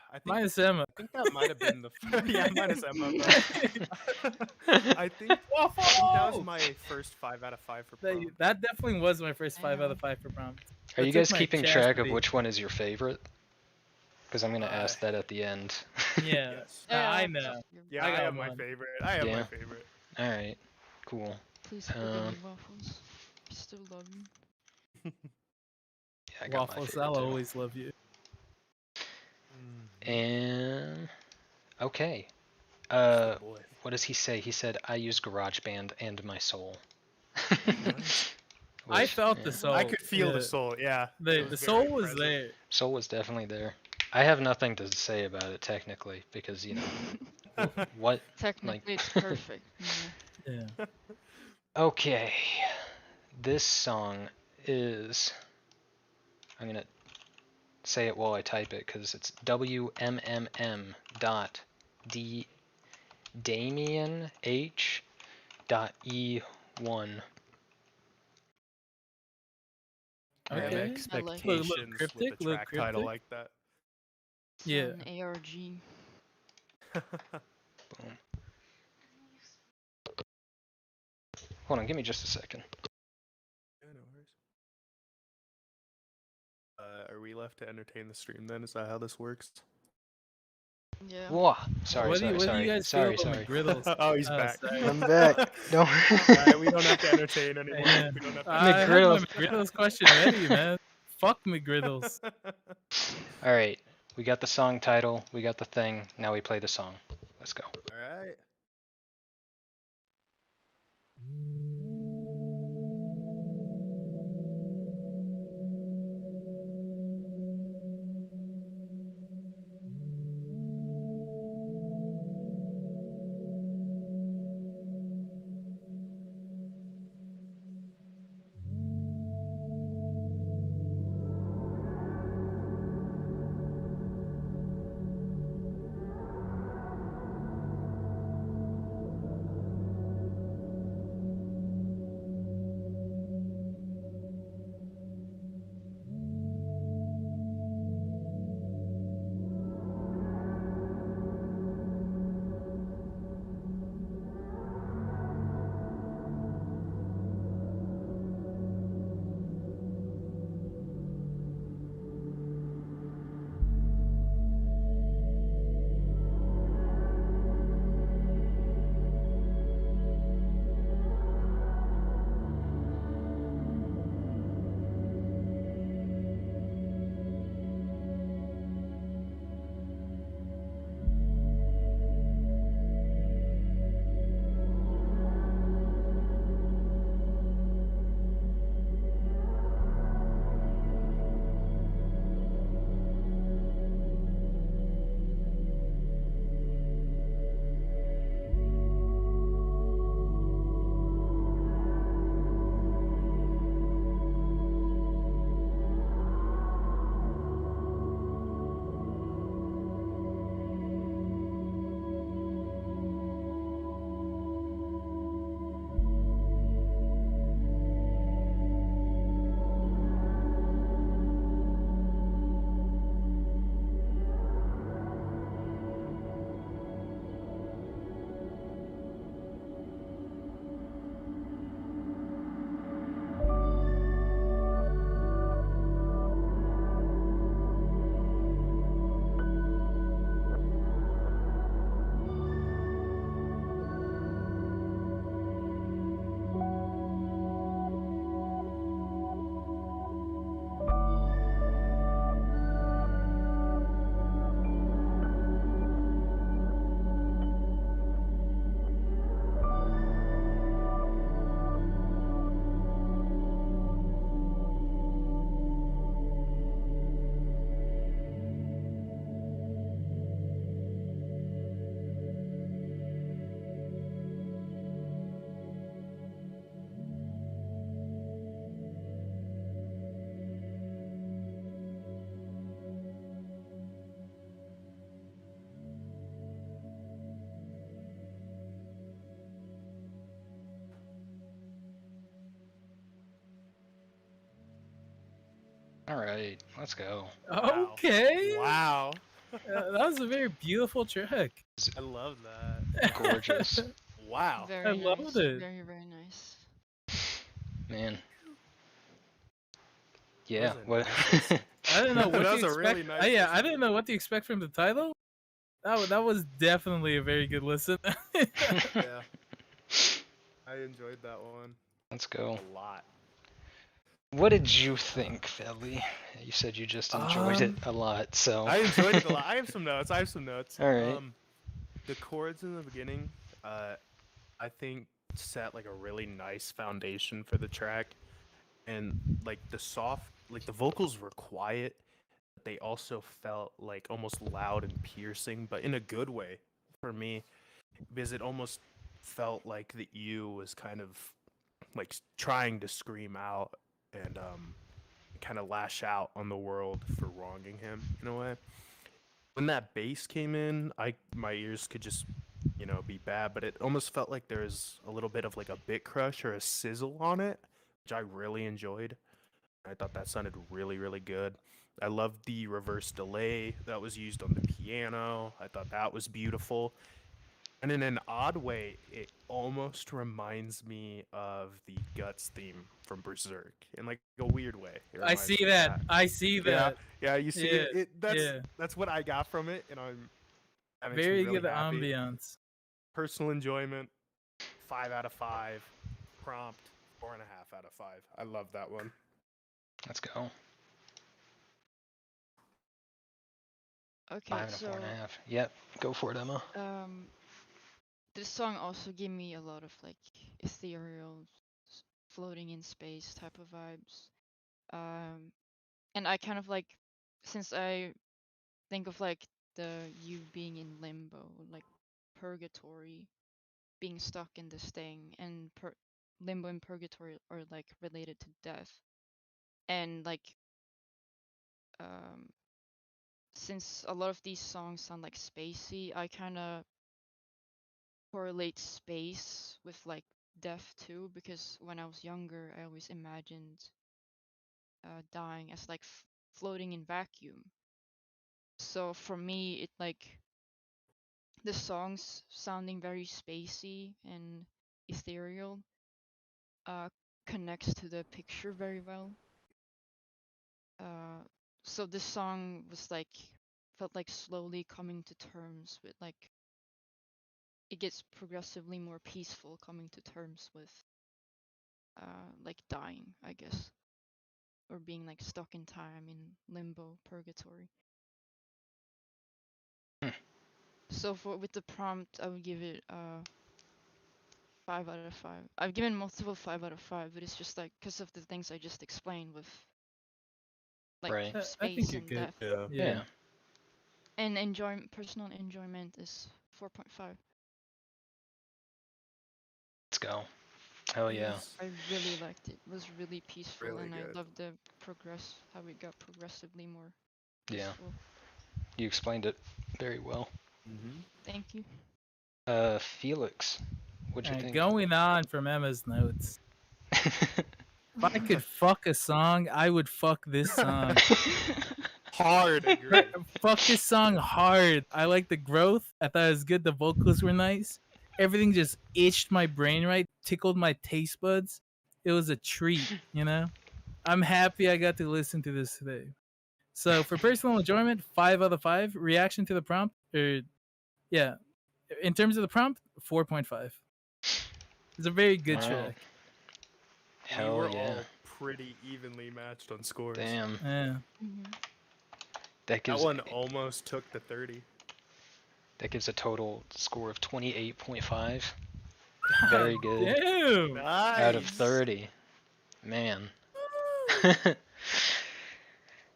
I think minus Emma. I think that might have been the yeah minus Emma. But I think that was my first 5 out of 5 for prompt. That definitely was my first 5 out Damn. of 5 for prompt. Are That you took guys my keeping track of chastity. which one is your favorite? Because I'm gonna ask that at the end. Yeah, Yes. I Yeah, know. Yeah, I I got have my one. favorite. I have Yeah. my favorite. All right. Cool. Please forgive Um, me, Waffles. I still love you. Yeah, I got my Waffles, favorite I'll too. always love you. And okay. Oh, boy. What does he say? He said, "I use GarageBand and my soul." I Which, felt yeah, the soul. I could feel yeah. the soul. Yeah, it The was soul very was present. there. soul was definitely there. I have nothing to say about it technically because what. Technically, it's perfect. Yeah. Yeah. Okay. This song is I'm gonna say it while I type it because it's WMMM dot D Damien H dot E1. I have Okay. I like it. expectations with cryptic, the look track title cryptic. like that. Yeah. An ARG. Boom. Hold on, give me just a second. Yeah, no worries. Are we left to entertain the stream then? Is that how this works? Yeah. Whoa, sorry, What do sorry, you guys sorry, feel sorry, about sorry. McGriddles? Oh, he's Oh, back. sorry. I'm back. Don't. Alright, we don't have to entertain anymore. Yeah. We don't have to I had my McGriddles. McGriddles question ready, man. Fuck McGriddles. All right, we got the song title, we got the thing. Now we play the song. Let's go. Alright. All right, let's go. Wow. Okay. Wow. That was a very beautiful track. I love that. Gorgeous, Wow. Very nice. loved it. Very, very nice. man. Yeah. was a What? nice listen. I didn't know what That to was a expect. really nice Yeah, I listen. didn't know what to expect from the title. That was definitely a very good listen. Yeah. I enjoyed that one Let's go. a lot. What did you think, Felly? You said you just enjoyed it a lot, so. I enjoyed it a lot. I have some notes. All right. The chords in the beginning, I think set like a really nice foundation for the track, and like the vocals were quiet. But they also felt like almost loud and piercing, but in a good way for me, because it almost felt like the U was kind of like trying to scream out and kind of lash out on the world for wronging him in a way. When that bass came in, my ears could just, be bad, but it almost felt like there was a little bit of like a bit crush or a sizzle on it, which I really enjoyed. I thought that sounded really, really good. I loved the reverse delay that was used on the piano. I thought that was beautiful. And in an odd way, it almost reminds me of the Guts theme from Berserk in like a weird way. It I reminds see me of that. I see Yeah, that. yeah, you see it. Yeah, That's yeah. that's what I got from it, and that makes Very me really good happy. ambiance. Personal enjoyment, 5 out of 5. Prompt, 4.5 out of 5. I love that one. Let's go. Okay, 5 and a so 4.5. Yep, go for it, Emma. this song also gave me a lot of like ethereal, floating in space type of vibes. And I kind of like, since I think of like you being in limbo, like purgatory, being stuck in this thing, and limbo and purgatory are like related to death, and like since a lot of these songs sound like spacey, I kind of correlate space with like death too, because when I was younger, I always imagined dying as like floating in vacuum. So for me, it like the songs sounding very spacey and ethereal connects to the picture very well. So this song was like felt like slowly coming to terms with like it gets progressively more peaceful, coming to terms with like dying, I guess, or being like stuck in time in limbo, purgatory. So with the prompt, I would give it 5 out of 5. I've given multiple 5 out of 5, but it's just like because of the things I just explained with like Right. I space think you're and good. depth. Yeah. And personal enjoyment is 4.5. Let's go. Hell yeah. I really liked it. It was really peaceful, Really and good. I loved the how it got progressively more Yeah. peaceful. You explained it very well. Thank you. Felix, what'd you think? Going on from Emma's notes. If I could fuck a song, I would fuck this song. Hard agree. Fuck this song hard. I like the growth. I thought it was good. The vocals were nice. Everything just itched my brain right, tickled my taste buds. It was a treat, you know? I'm happy I got to listen to this today. So for personal enjoyment, 5 out of 5. Reaction to the prompt, yeah. In terms of the prompt, 4.5. It's a very good Wow. track. We Hell were yeah. all pretty evenly matched on scores. Damn. Yeah. That That gives one almost took the 30. that gives a total score of 28.5. Very good. Damn. Nice. Out of 30. Man.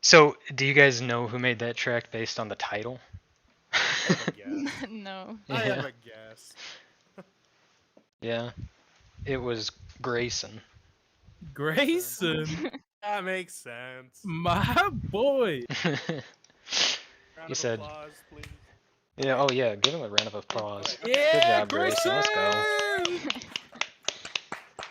So, do you guys know who made that track based on the title? I have a guess. No. I have a guess. Yeah. It was Grayson. Grayson, That makes sense. my boy. Round He of said- applause, please. Yeah, oh yeah, give him a round of applause. Yeah, Good job, Grayson. Grayson. Let's go.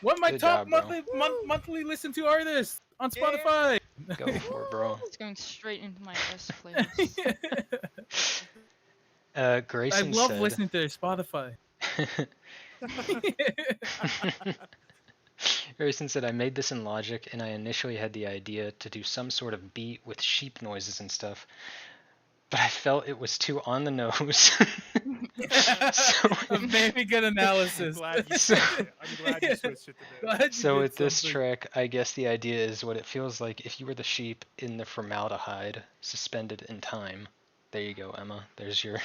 One of my Good top job, bro. monthly listened to artists on Spotify. Go for it, bro. It's going straight into my S playlist. I Grayson love said, listening to their Spotify. Grayson said, I made this in Logic, and I initially had the idea to do some sort of beat with sheep noises and stuff, but I felt it was too on the nose. A very good analysis. I'm glad you So- switched it. I'm glad you switched it to this. Glad you So did with this something. track, I guess the idea is what it feels like if you were the sheep in the formaldehyde, suspended in time. There you go, Emma. There's your...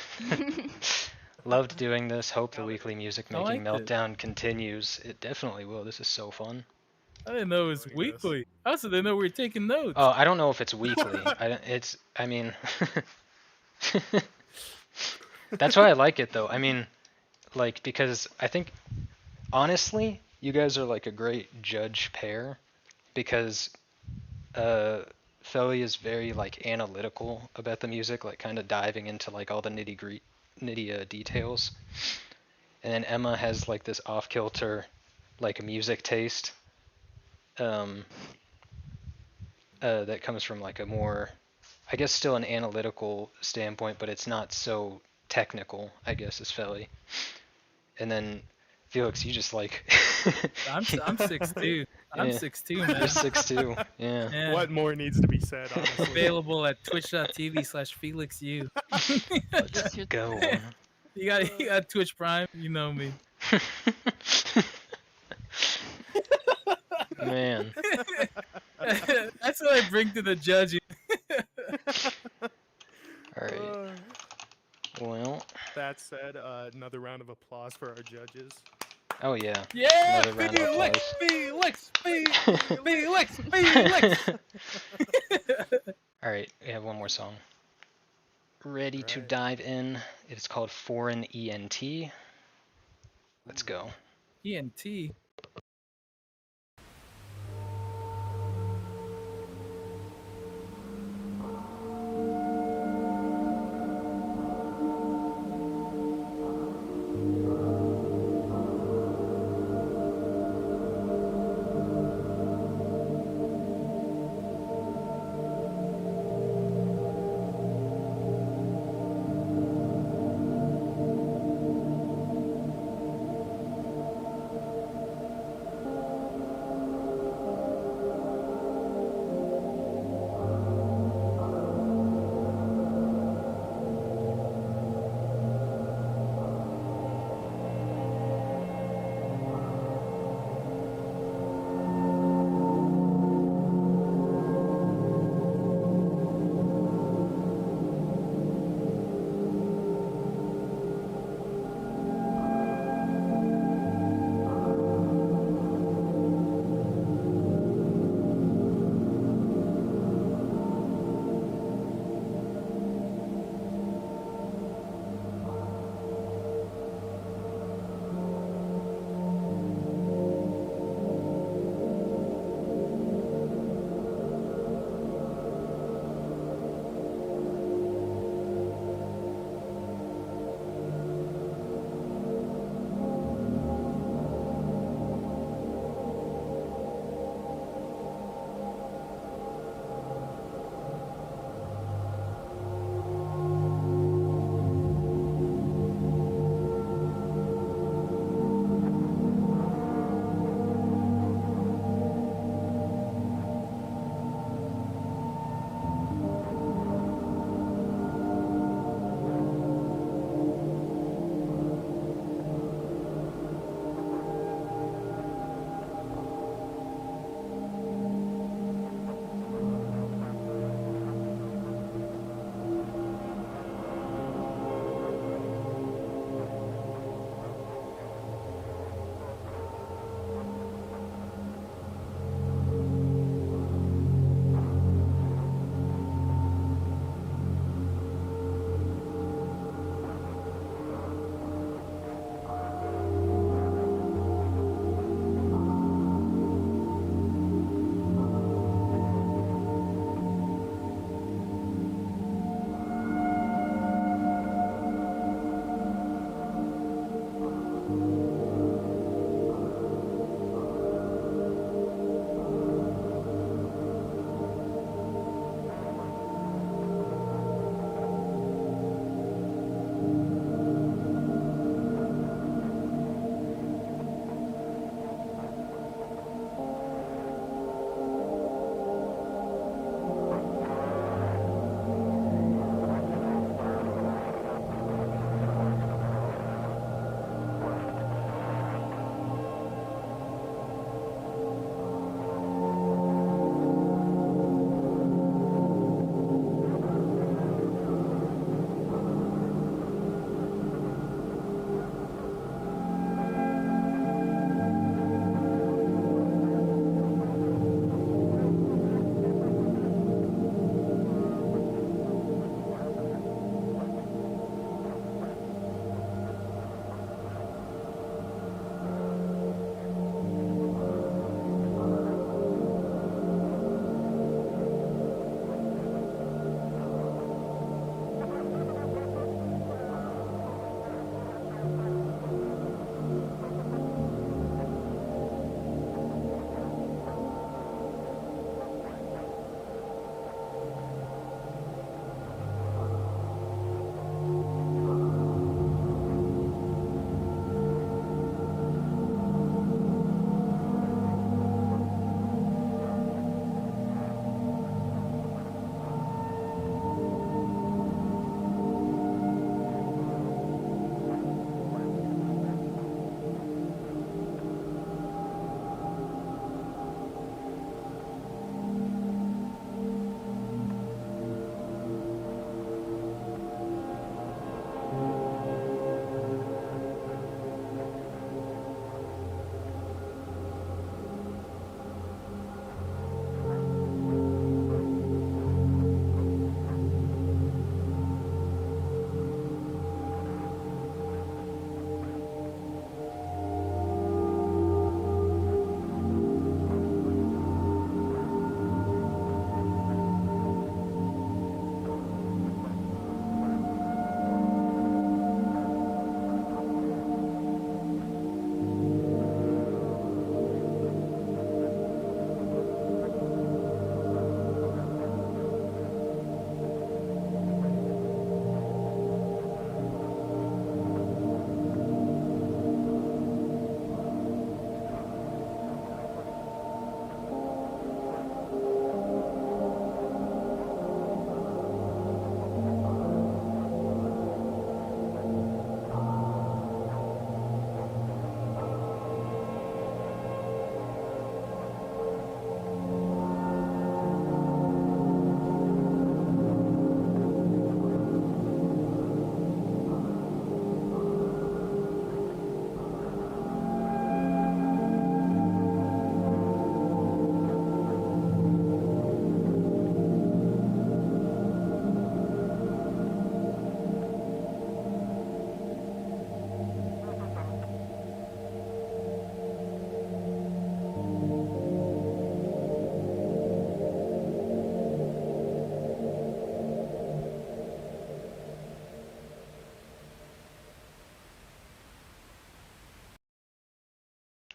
Loved doing this. Hope the weekly music I making liked it. meltdown continues. It definitely will. This is so fun. I didn't know it was Look at this. weekly. I also didn't know we were taking notes. Oh, I don't know if it's weekly. I mean, that's why I like it though. I mean, like, because I think, honestly, you guys are like a great judge pair, because Felly is very like analytical about the music, like kind of diving into like all the nitty details. And then Emma has like this off-kilter like music taste that comes from like a more, I guess, still an analytical standpoint, but it's not so technical, I guess, as Felly. And then Felix, you just like I'm 6'2". I'm Yeah. 6'2", you're man. 6'2". Yeah. Yeah. What more needs to be said, honestly? Available at twitch.tv/FelixU. It's your Go. You got Twitch Prime, you know me. Man. That's what I bring to the judging. All right. Well. That said, another round of applause for our judges. Oh yeah. Yeah, Another round of Felix. All right. We have one more song. Ready to Right. dive in. It's called Foreign ENT. Let's go. ENT.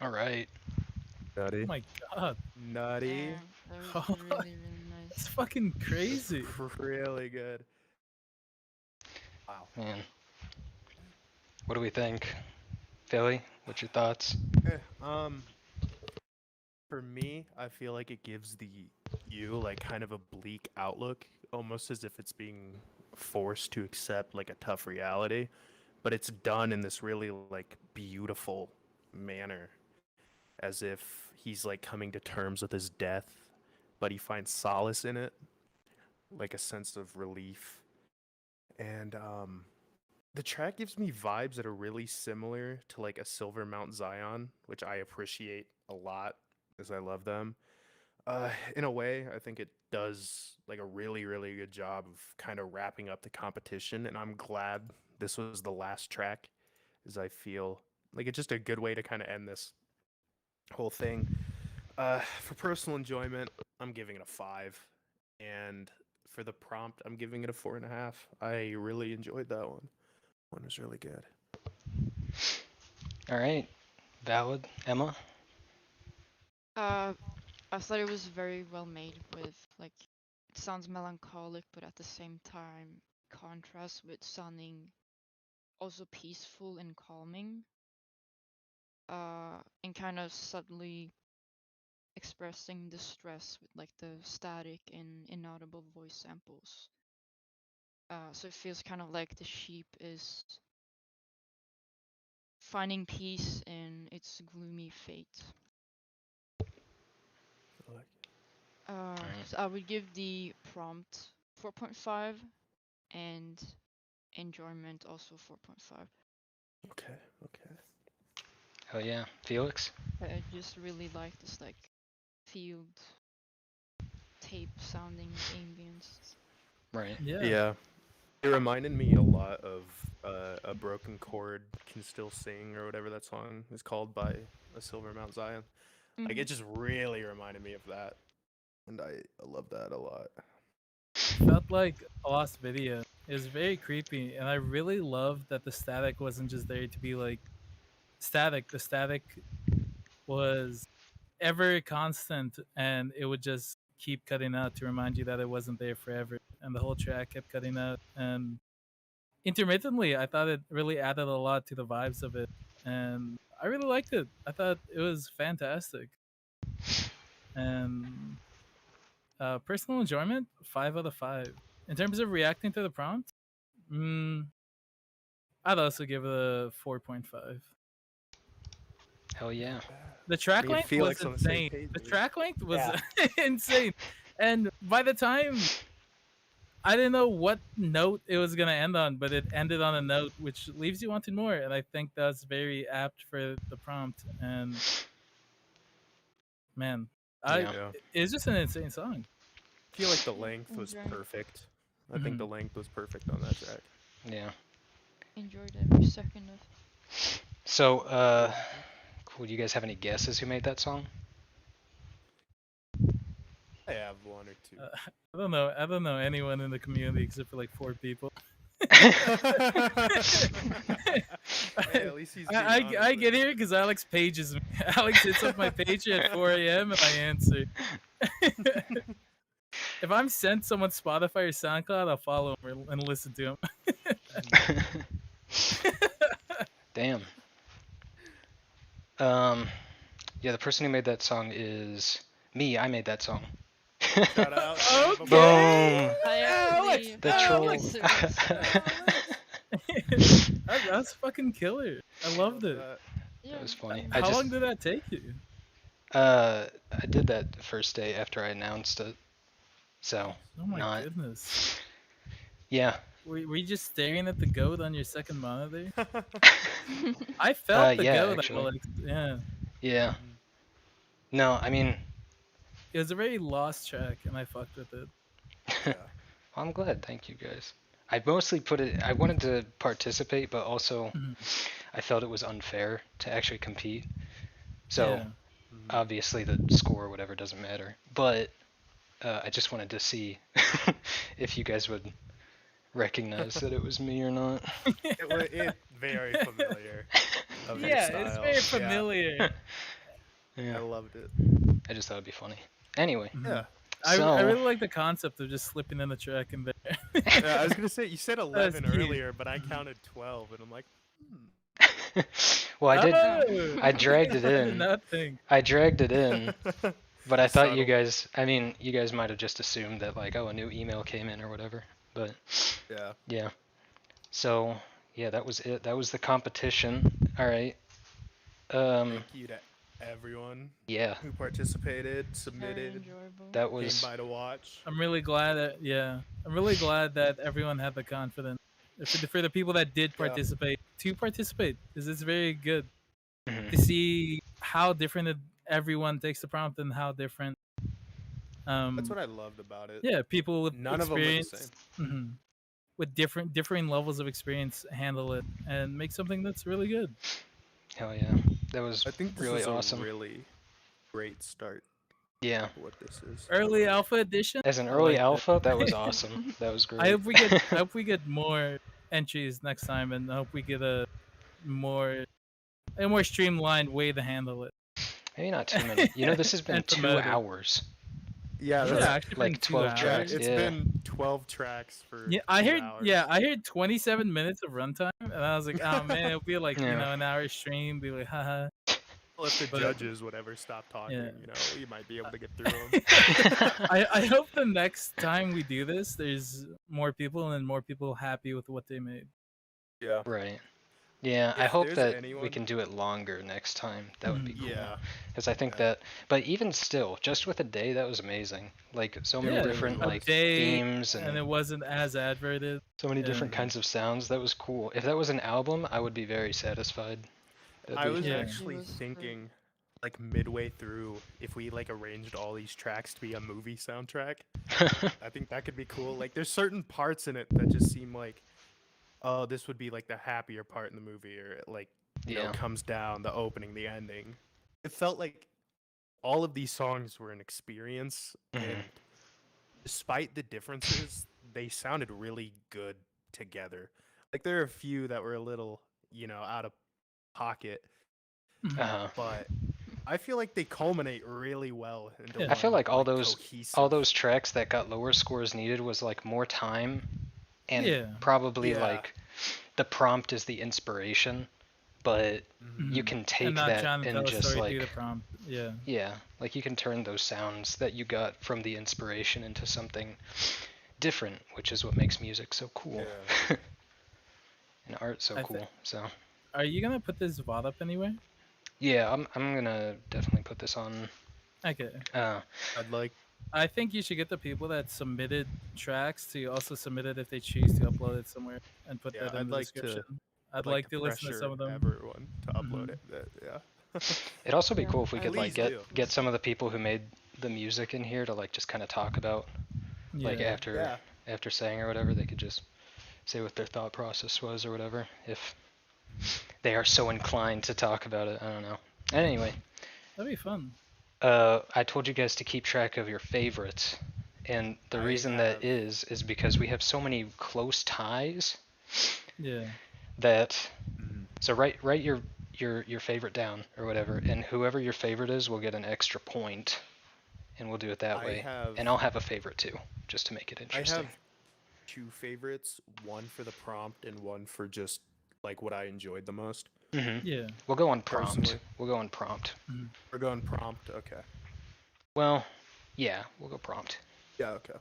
All right. Nutty. Oh my god, Nutty. Damn, that was really, really it's nice. fucking crazy. Really good. Wow. Man. What do we think? Philly, what's your thoughts? For me, I feel like it gives you like kind of a bleak outlook, almost as if it's being forced to accept like a tough reality, but it's done in this really like beautiful manner, as if he's like coming to terms with his death, but he finds solace in it, like a sense of relief. And the track gives me vibes that are really similar to like a Silver Mount Zion, which I appreciate a lot as I love them. In a way, I think it does like a really, really good job of kind of wrapping up the competition, and I'm glad this was the last track, as I feel like it's just a good way to kind of end this whole thing. For personal enjoyment, I'm giving it a 5, and for the prompt, I'm giving it a 4.5. I really enjoyed that one. One was really good. All right. Valid. Emma? I thought it was very well made with like it sounds melancholic but at the same time contrasts with sounding also peaceful and calming. And kind of subtly expressing the stress with like the static and inaudible voice samples. So it feels kind of like the sheep is finding peace in its gloomy fate. I like So I would give the prompt 4.5 and enjoyment also 4.5. Okay, okay. Oh yeah. Felix? I just really like this like field tape sounding ambience. Right. Yeah. It reminded me a lot of A Broken Chord Can Still Sing, or whatever that song is called by a Silver Mount Zion. Like, it just really reminded me of that. And I love that a lot. Felt like a lost video. It was very creepy, and I really loved that the static wasn't just there to be like static. The static was ever constant, and it would just keep cutting out to remind you that it wasn't there forever. And the whole track kept cutting out, and intermittently, I thought it really added a lot to the vibes of it, and I really liked it. I thought it was fantastic. And personal enjoyment, 5 out of 5. In terms of reacting to the prompt, I'd also give it a 4.5. Hell yeah. The track Me and length Felix was on the same insane. page, The dude. track length was Yeah. insane, and by the time I didn't know what note it was gonna end on, but it ended on a note which leaves you wanting more, and I think that's very apt for the prompt. And man, Yeah. it's just an insane song. I feel like the length was Enjoy. perfect. I think the length was perfect on that track. Yeah. Enjoyed every second of. So, cool. Do you guys have any guesses who made that song? I have one or two. I don't know anyone in the community except for like 4 people. Hey, at least he's being I honest get with here because Alex pages me. Alex hits up my page at 4 a.m. and I answer. If I'm sent someone's Spotify or SoundCloud, I'll follow him and listen to him. Damn. Yeah, the person who made that song is me. I made that song. Shout out. Okay. Boom. I actually, The Alex! troll. That's fucking killer. I loved it. yeah, That was funny. How long did that take you? I did that the first day after I announced it. So, Oh my not. goodness. Yeah. Were you just staring at the goat on your second monitor? I felt the yeah, goat, actually. Alex. Yeah. Yeah. No, I mean, It was a very lost track, and I fucked with it. Yeah. I'm glad. Thank you guys. I mostly put it. I wanted to participate, but also Mhm. I felt it was unfair to actually compete. So Yeah. obviously the score or whatever doesn't matter. But I just wanted to see if you guys would recognize that it was me or not. It very familiar. Of your Yeah, it's style. very Yeah. familiar. I Yeah, loved it. I just thought it'd be funny. Anyway, Mhm. Yeah. I so really like the concept of just slipping in the track in there. Yeah, I was gonna say you said 11 cute. earlier, but I Mhm. counted 12, and I'm like, well, I did. Oh, I dragged it I did in. not think. I dragged it in, but I thought you Subtle. guys. I mean, you guys might have just assumed that like, oh, a new email came in or whatever. But Yeah. yeah. So yeah, that was it. That was the competition. All right. Thank you to everyone Yeah, who participated, Very submitted, enjoyable. that came was. by to watch. I'm really glad that I'm really glad that everyone had the confidence. For the people that did Yeah. participate, to participate, because it's very good Mhm. to see how different everyone takes the prompt and how different. That's what I loved about it. Yeah, people with None of them were the experience, same. with differing levels of experience, handle it and make something that's really good. Hell yeah, that was I think this really was awesome. a really great start Yeah, to what this is. Early alpha edition. as an I early liked it. alpha, that was awesome. That was great. I hope we get more entries next time, and I hope we get a more streamlined way to handle it. Maybe not too many. You know, this has been And 2 promote it. hours. Yeah, For, that's, actually like been 2 12 hours. yeah, tracks. it's Yeah. been 12 tracks for Yeah, I 2 heard. hours. Yeah, I heard 27 minutes of runtime, and I was like, oh man, it'll be like Yeah. an hour stream. Be like, haha. Well, if the But- judges would ever stop talking, Yeah. you might be able to get through them. I hope the next time we do this, there's more people and more people happy with what they made. Yeah. Right. Yeah, I If hope there's that we anyone- can do it longer next time. That would be cool. Yeah. Because I think Yeah. that, but even still, just with a day, that was amazing. Like so many Yeah, different a like day, themes and and it wasn't as adverted. so many different yeah. kinds of sounds. That was cool. If that was an album, I would be very satisfied. That'd I be- was Yeah. actually It was great. thinking, like midway through, if we like arranged all these tracks to be a movie soundtrack, I think that could be cool. Like, there's certain parts in it that just seem like, oh, this would be like the happier part in the movie, or it, like, you know, yeah. comes down, the opening, the ending. It felt like all of these songs were an experience, Mhm. and despite the differences, they sounded really good together. Like, there are a few that were a little, out of pocket, Uh-huh. but I feel like they culminate really well into Yeah. I feel one, like all those cohesive- tracks that got lower scores needed was like more time, and Yeah. probably Yeah. like the prompt is the inspiration, but Mhm. you can take and not that trying to tell and a just story through like the prompt. Yeah. yeah, like you can turn those sounds that you got from the inspiration into something different, which is what makes music so cool. Yeah. And art so I thi- cool. So Are you gonna put this VOD up anywhere? yeah, I'm gonna definitely put this on. Okay. I'd like I think you should get the people that submitted tracks to also submit it if they choose to upload it somewhere and put Yeah, that in I'd the like to- description. I'd like to listen to some of them. everyone to upload Mhm. it. Yeah. It'd also be Yeah. cool if we could like Please do. get some of the people who made the music in here to like just kind of talk about like Yeah. after saying or whatever, they could just say what their thought process was or whatever, if they are so inclined to talk about it. I don't know. Anyway, That'd be fun. I told you guys to keep track of your favorites, and the I reason have. that is because we have so many close ties Yeah. that Mhm. so write your favorite down or whatever, and whoever your favorite is will get an extra point, and we'll do it that I way. have- And I'll have a favorite too, just to make it I interesting. have 2 favorites, one for the prompt and one for just like what I enjoyed the most. Yeah. We'll go on prompt. Personally. We'll go on prompt. We're going prompt, okay. Well, yeah, we'll go prompt. Yeah, okay.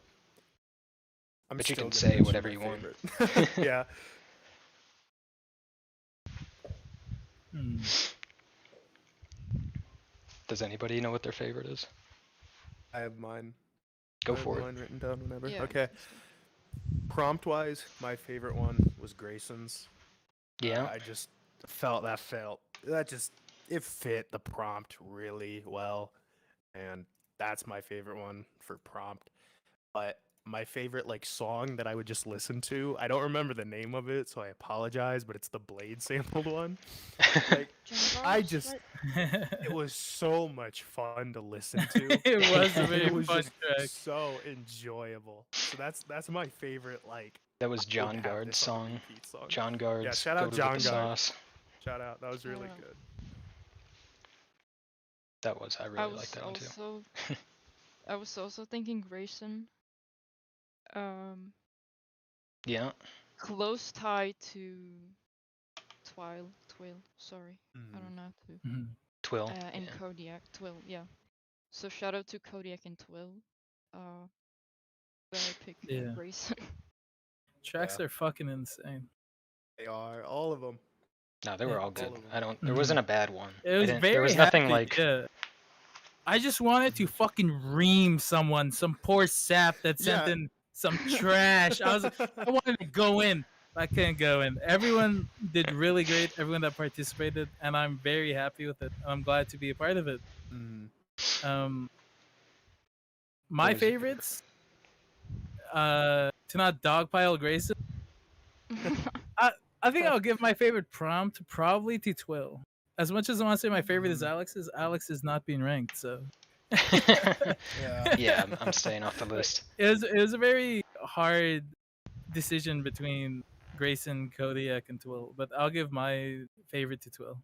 I'm But you still can gonna say mention whatever my you want. favorite. Yeah. Hmm. Does anybody know what their favorite is? I have mine. Go I have for it. mine written down whenever. Yeah. Okay. Prompt wise, my favorite one was Grayson's. Yeah. I just felt it fit the prompt really well, and that's my favorite one for prompt. But my favorite like song that I would just listen to, I don't remember the name of it, so I apologize, but it's the Blade sampled one. Like, I just it was so much fun to listen to. It was a very It was fun just track. so enjoyable. So that's my favorite like That was would John have Guard's this on song. repeat song. John Guard's shout out Goated John with the Guard. Sauce. Shout out. That was really Shout out. good. That was, I I really was like that one too. also I was also thinking Grayson. Yeah. Close tie to Twill. Sorry, I Mm. don't know how to. Mhm. Twill. And Yeah. Kodiak, Twill, yeah. So shout out to Kodiak and Twill. But I pick Yeah. Grayson. Tracks Yeah. are fucking insane. They are all of them. No, they Yeah. were all good. All of 'em. I don't. There Mhm. wasn't a bad one. It I was didn't. There very was nothing happy. like. Yeah. I just wanted to fucking ream someone, some poor sap that sent Yeah. in some trash. I wanted to go in. I couldn't go in. Everyone did really great. Everyone that participated, and I'm very happy with it. I'm glad to be a part of it. Mm. My What was- favorites, to not dogpile Grayson. I think I'll give my favorite prompt probably to Twill. As much as I want to say my favorite is Alex's, Alex is not being ranked, so Yeah. Yeah, I'm staying off the list. it was a very hard decision between Grayson, Kodiak, and Twill, but I'll give my favorite to Twill.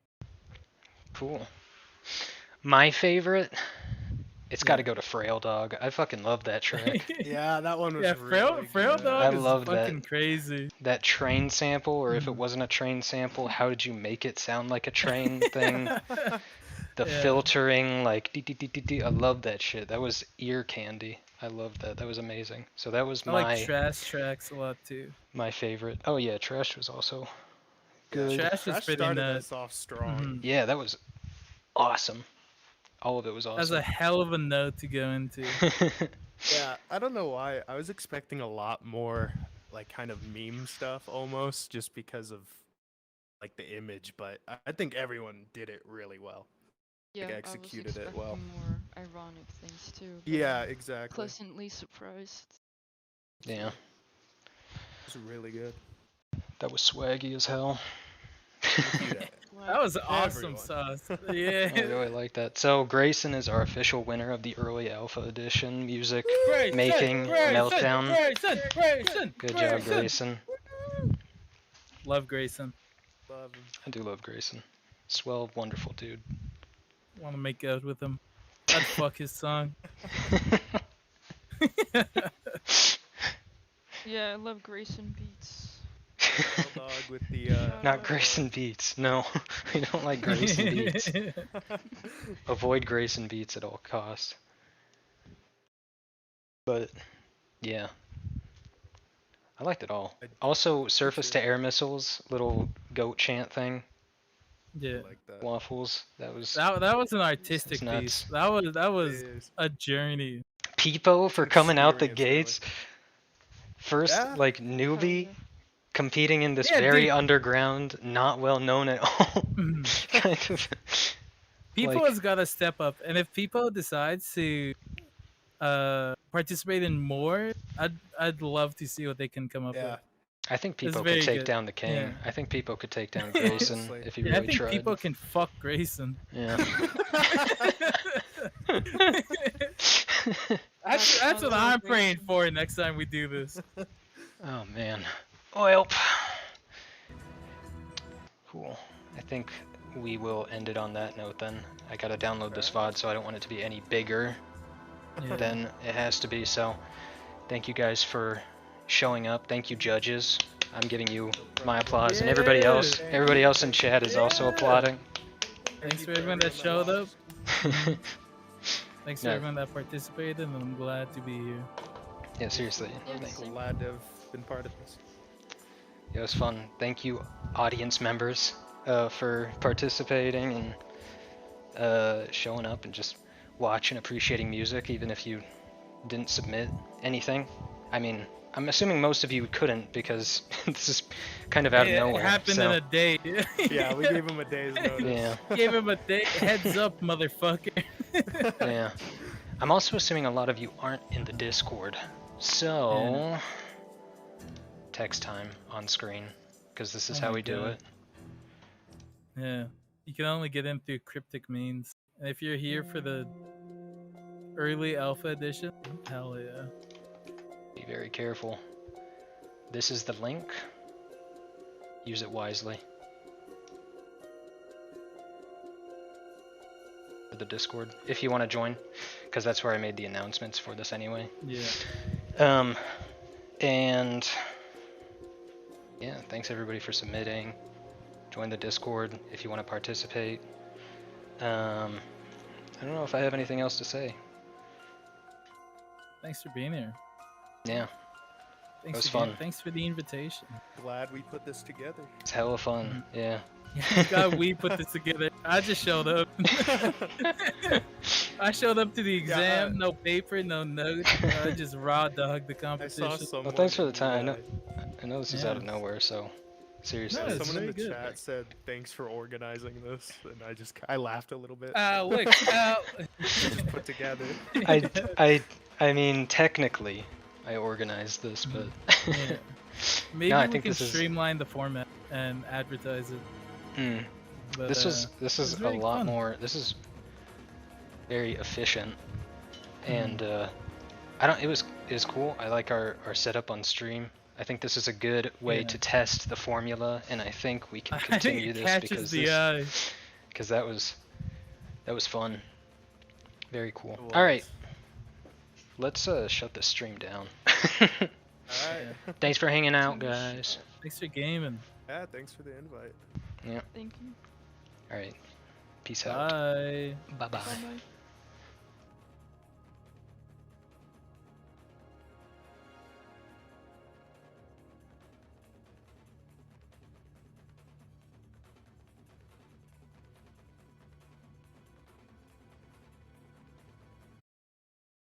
Cool. My favorite, it's got to Yeah. go to Frail Dog. I fucking love that track. Yeah, that one was Yeah, really Frail good. Dog I is love that. fucking crazy. That train sample, or if it Mhm. wasn't a train sample, how did you make it sound like a train thing? The Yeah. filtering, like dee, dee, dee, dee, dee. I love that shit. That was ear candy. I loved that. That was amazing. So that was I like trash tracks a lot too. my favorite. Oh yeah, Trash was also good. Trash is pretty started nuts. us off strong. Mhm. Yeah, that was awesome. All of it was That's awesome. a hell of a note to go into. Yeah, I don't know why. I was expecting a lot more like kind of meme stuff almost just because of like the image, but I think everyone did it really well. Yeah, executed I was it well. expecting more ironic things too. But Yeah, I'm exactly. pleasantly surprised. Yeah, It was really good. that was swaggy as hell. Thank you to That was awesome everyone. sauce. I Yeah. really like that. So Grayson is our official winner of the early alpha edition music Grayson, making meltdown. Grayson. Good job, Grayson. Love Grayson. Love him. I do love Grayson. Swell, wonderful dude. Want to make out with him. I'd fuck his song. Yeah, I love Grayson beats. Dog with the Not Grayson Beats. No, we don't like Grayson Beats. Avoid Grayson Beats at all costs. But yeah, I liked it all. Also, surface to air missiles, little goat chant thing, Yeah. like that. waffles. That was That was an artistic It's nuts. piece. That was It is. a journey. Peepo for coming out the Experience, gates. First, Yeah. like Hell newbie yeah. competing in this Yeah, very dude. underground, not well known at all kind of. People Like- has got to step up, and if people decides to participate in more, I'd love to see what they can come up Yeah. with. I think It's Peepo very could take good. down the king. Yeah. I think Peepo could take down Grayson Honestly. if he Yeah, I really think tried. people can fuck Grayson. Yeah. That's what sounds I'm like praying Grayson. for next time we do this. Oh man. Well. Cool. I think we will end it on that note then. I gotta download this VOD, so I don't want it to be any bigger Yeah. than it has to be. So, thank you guys for showing up. Thank you, judges. I'm giving you my applause, and everybody else. Yeah. Everybody else in chat is also Yeah. applauding. Thanks for everyone that showed up. Thanks for No. everyone that participated, and I'm glad to be here. Yeah, seriously. Yeah, Thank- same. Glad to have been part of this. It was fun. Thank you, audience members, for participating and showing up and just watching, appreciating music, even if you didn't submit anything. I mean, I'm assuming most of you couldn't because this is kind of out of nowhere. It happened so, in a day. Yeah, we gave him a day's notice. Yeah. Gave him a day. Heads up, motherfucker. Yeah. I'm also assuming a lot of you aren't in the Discord. So, text time on screen, because this is Oh how my we do God. it. Yeah, you can only get in through cryptic means. And if you're here for the early alpha edition, hell yeah. Be very careful. This is the link. Use it wisely. The the Discord if you want to join, because that's where I made the announcements for this anyway. Yeah. And yeah, thanks everybody for submitting. Join the Discord if you want to participate. I don't know if I have anything else to say. Thanks for being here. Yeah, Thanks was for being- fun. Thanks for the invitation. Glad we put this together. it's hella fun. Yeah. God, we put this together. I just showed up. I showed up to the exam, no paper, no notes. I just raw dogged the I competition. saw someone. Well, thanks for the in time. I know this is out of Yeah. nowhere, so seriously. No, it's someone in really the good. chat said thanks for organizing this, and I laughed a little bit. Look, Just put together. I mean, technically, I organized this, but yeah. Maybe I we think can this is- streamline the format and advertise it. Hmm. But, this is it's a really lot fun. more. This is very efficient, Mm-hmm. and I don't. It was cool. I like our setup on stream. I think this is a good way Yeah. to test the formula, and I think we can I think continue it this catches because the eye. because that was fun. Very cool. It All right, was. let's shut the stream down. Alright. Thanks for hanging out, guys. Thanks for gaming. Yeah, thanks for the invite. Thank you. All right, peace out. Bye. Bye bye. Bye bye.